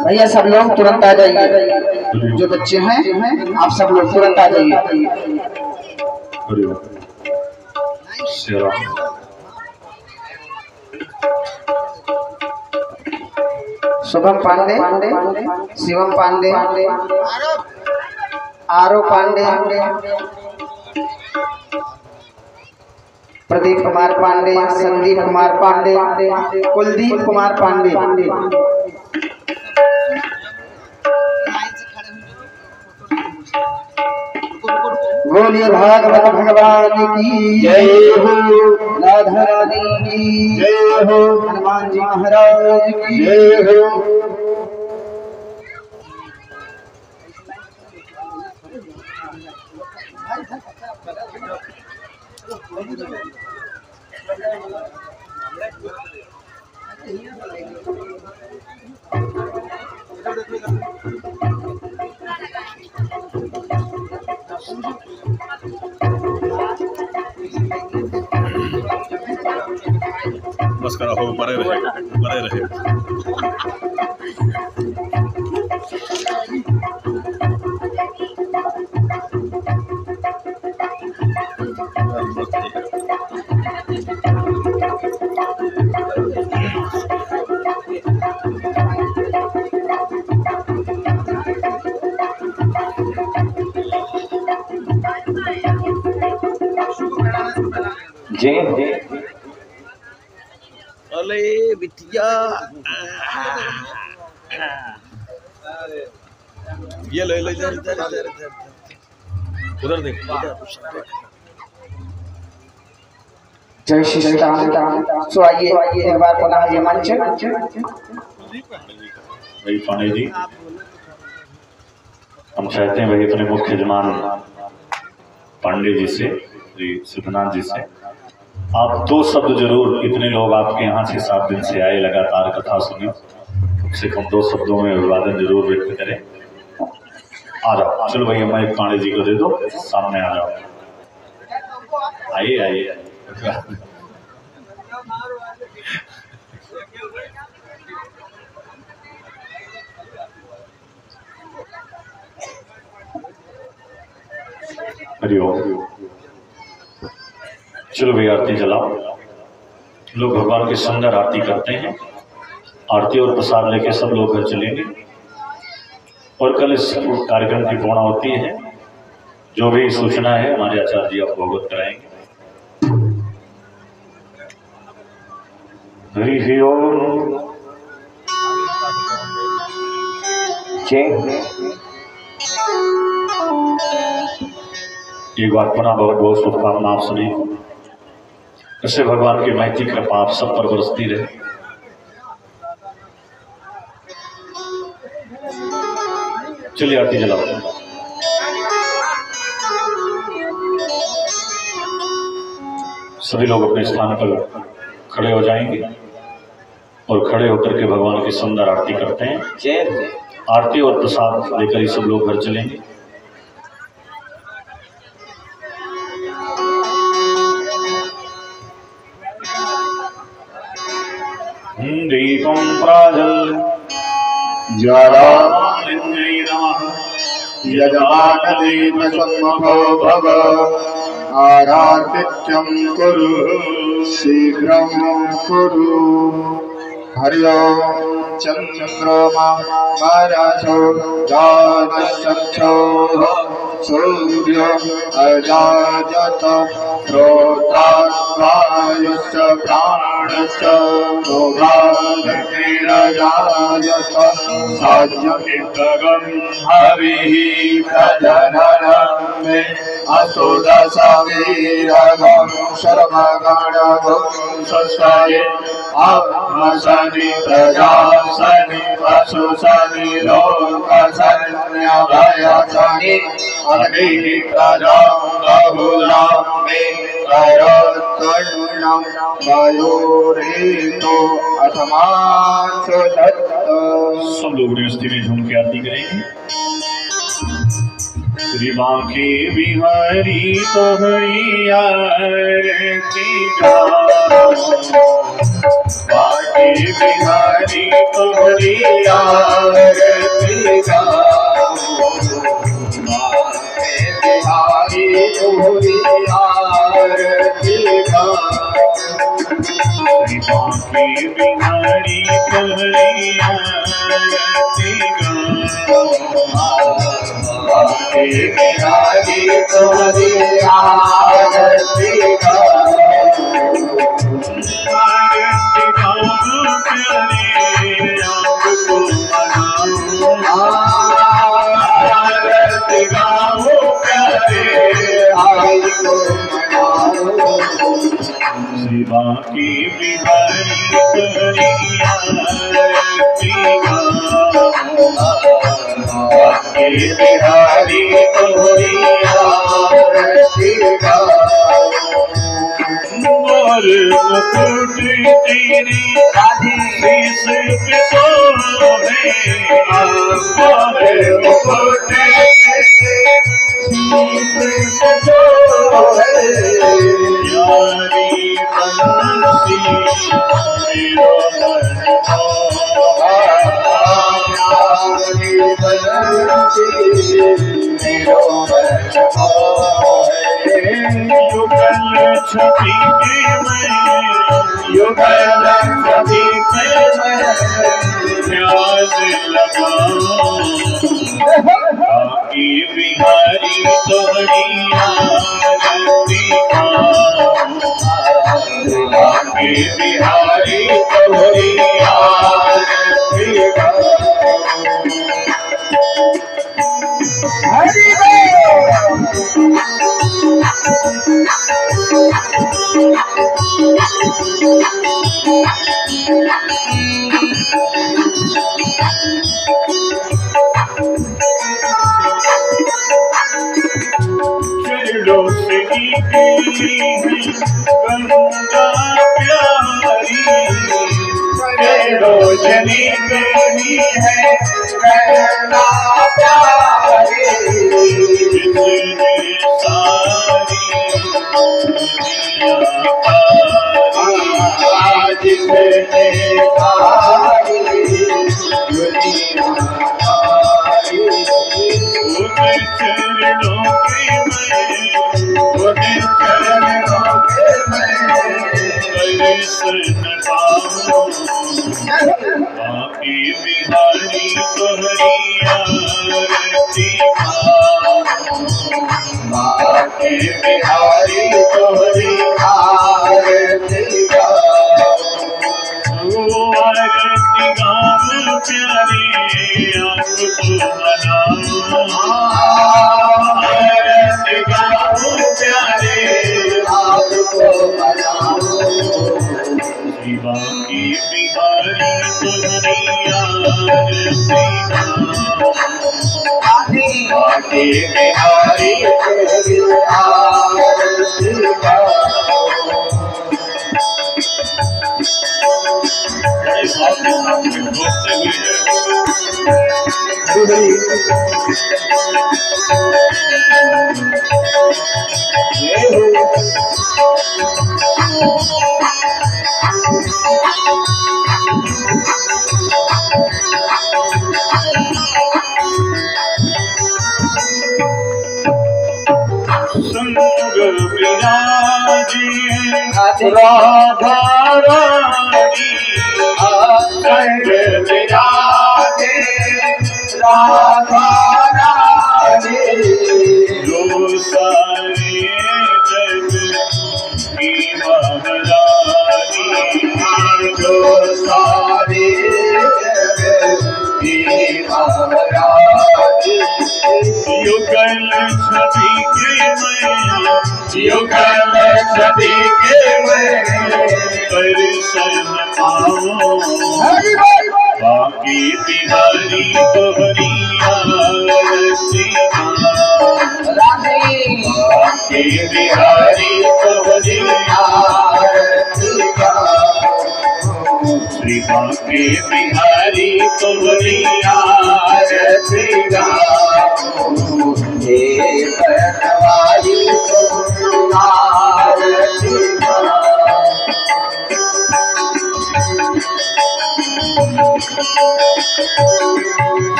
भैया सब लोग तुरंत आ जाइए, जो बच्चे हैं आप सब लोग तुरंत आ जाइए। शुभम पांडे, शिवम पांडे, आरो पांडे, प्रदीप कुमार पांडे, संदीप कुमार पांडे, कुलदीप कुमार पांडे। बोलिए भागवत भगवान की जय हो, राधा रानी की जय हो, हनुमान जी महाराज की जय हो। बस करा हो, परे रहे, परे रहे। जय जय अले बिटिया, ये ले ले इधर इधर इधर उधर देख, जय श्री राम। सो आइए एक बार पुनः ये मंच। भाई पांडे जी, हम चाहते हैं भाई अपने मुख्य यजमान पांडे जी से, श्री सिद्धनाथ जी से आप 2 शब्द जरूर, इतने लोग आपके यहाँ 6-7 दिन से आए, लगातार कथा सुने, कम से कम 2 शब्दों में अभिवादन जरूर व्यक्त करें। आ जाओ, चलो भैया मैं पांडे जी को दे दो, सामने आ जाओ, आइए आइए। हरिओम। चलो भैया आरती जलाओ। लोग भगवान की सुंदर आरती करते हैं। आरती और प्रसाद लेके सब लोग घर चलेंगे और कल इस कार्यक्रम की पूर्णाहुति है। जो भी सूचना है हमारे आचार्य जी आपको अवगत कराएंगे। हरि ओम। एक बार पुनः बहुत बहुत शुभकामना आप सुनी। ऐसे भगवान की महती कृपा आप सब पर बरसती रहे। चलिए आरती जलाओ। सभी लोग अपने स्थान पर खड़े हो जाएंगे। और खड़े होकर के भगवान की सुंदर आरती करते हैं। जय आरती और प्रसाद लेकर ही सब लोग घर चलेंगे। दीपं प्राजल ज्वालामालिन्यै नमः। यजमानदीपसम्मुखो भव आरातिथ्यं कुरु शीघ्रं कुरु। हरि ओम चन्द्रमा महाराजो जातचक्षो सूर्यो अजायत श्रोत्रावायुश्च प्राणश्च भोगाग्निरजायत साध्यमित्रगं हविः प्रजननं मे असुदशवीरगं शर्मगणगं सस्वये आत्मसनि प्रजासनि पशुसनि लोकसन्यभयसनि अग्निः प्रजां बहुलां मे करोत्कर्णं मयूरेतो अथमांसो दत्त। सब लोग गृहस्थी में झूम के आरती करेंगे। श्री बांके बिहारी तोहरी आरती बांके बिहारी तोहरी आरती बांके बिहारी तोहरी आरती श्री बांके बिहारी तोहरी आरती बांके बिहारी तोहरी आरती श्री बांके बिहारी तोहरी आरती बांके बिहारी तोहरी आरती मोर मुकुट तेरी शीश पे सोहे मोर मुकुट शीश पे सोहे यारी बंसी मेरो मन यारी बंसी मेरो मन युगल छवि के मैं युगल छवि के मैं ध्यान लगाऊं बांके बिहारी तोहरी आरती बांके बिहारी तोहरी आरती हरि चलो से निकली गंगा प्यारी रोशनी मेरी है कहना प्यारी जितने सारी जिसने सारी दुनिया चरणों के मैं चरणों के मैं दर्शन पाऊं बांके बिहारी तोहरी आरती बांके बिहारी तोहरी आरती आरती गाँव प्यारे आपको मनाऊं आरती गाँव प्यारे आपको बनाओ श्री बांके बिहारी तोहरी आरती बांके बिहारी तोहरी आरती आपके सामने घोषते हुए संग विराजी राधा रानी संग विराजे राधा रानी जो सारे जग की महारानी जो सारे जग की महारानी युगल छवि के युगल छवि के दर्शन पाओ बाकी बिहारी तोहरी आरती बाकी बिहारी तोहरी आरती श्री बाकी बिहारी तोहरी आरती हे भगवानी आरती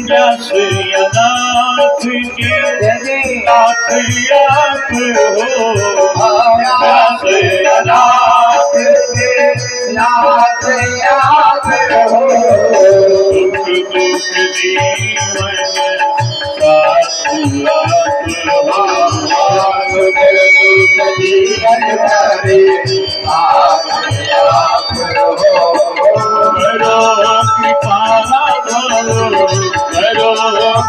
नाथ के नाथ आप हो नाथ के नाथ आप हो दुख दुख जीवन साथ आप हो दुख जीवन करे आप हो करो कृपा करो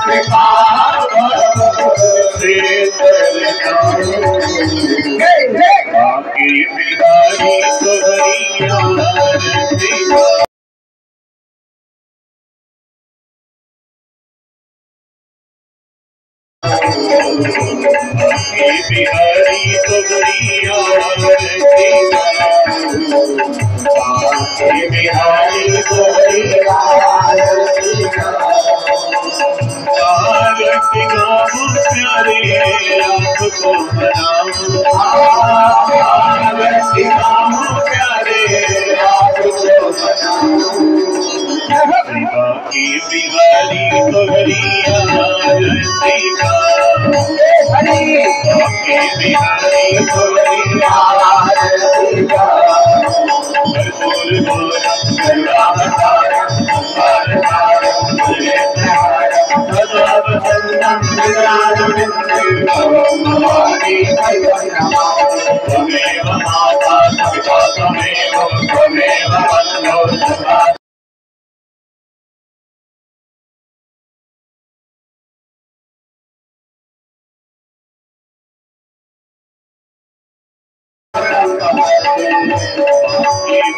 कृपा बाकी बिहारी तोहरी आरती बाकी बिहारी तोहरी आरती बाकी बिहारी तोहरी आरती आरती गाओ प्यारे आपको मनाओ आरती गाओ प्यारे आपको मनाओ बाकी बिहारी तोहरी आरती बाकी बिहारी तोहरी आरती भरपूर भोरा गंगा बताया त्वमेव माता पिता त्वमेव बन्धो सखा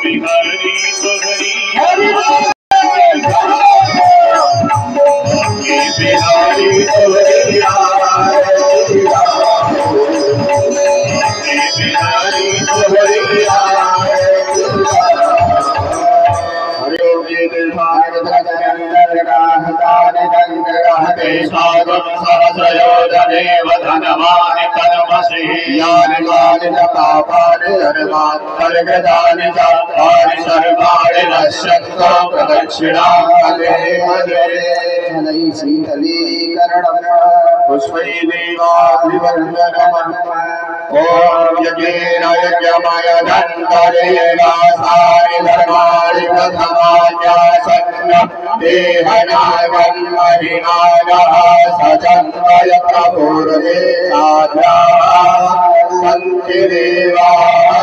बिहारी तोहरी बिहारी तोहरी बिहारी तोहरी सागम सहस्रयोजनेव धनवानि कर्मसि यानि मानि च पापानि धर्मान्तर्गतानि च तानि सर्वाणि नश्यन्तो प्रदक्षिणामले शीतलीकरणं पुष्पैः देवाभिवन्दनम् ओम यज्ञेन यज्ञमय दन्तदेवासानि धर्माणि प्रथमान्यासन्न देहनागं महिमानः सचन्दय प्रभुर्वे साध्याः सन्ति देवाः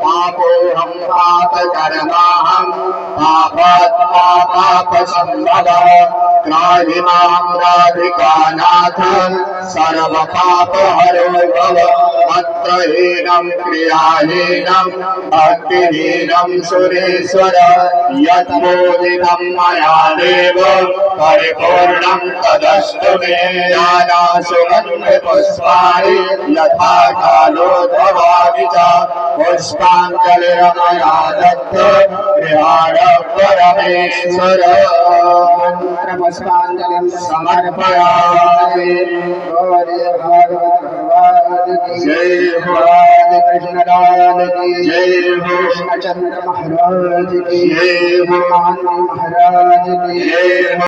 पापोऽहं पापकर्माहं पापात्मा पापसम्भवः त्राहि मां राधिकानाथ सर्वपापहरो भव मत्तहीनं क्रियाहीनं भक्तिहीनं सुरेश्वर यत्पूजितं मया देव परिपूर्णं तदस्तु मे ज्ञानासुगन्धपुष्पाणि यथा कालोद्भवानि च पुष्पाञ्जलिर्मया दत्त गृहाण परमेश्वर मंत्रपुष्पांजलिं समर्पयामि। जय भगवान कृष्णलाल की जय हो कृष्णचंद्र महाराज की जय हो महाराज की जय हो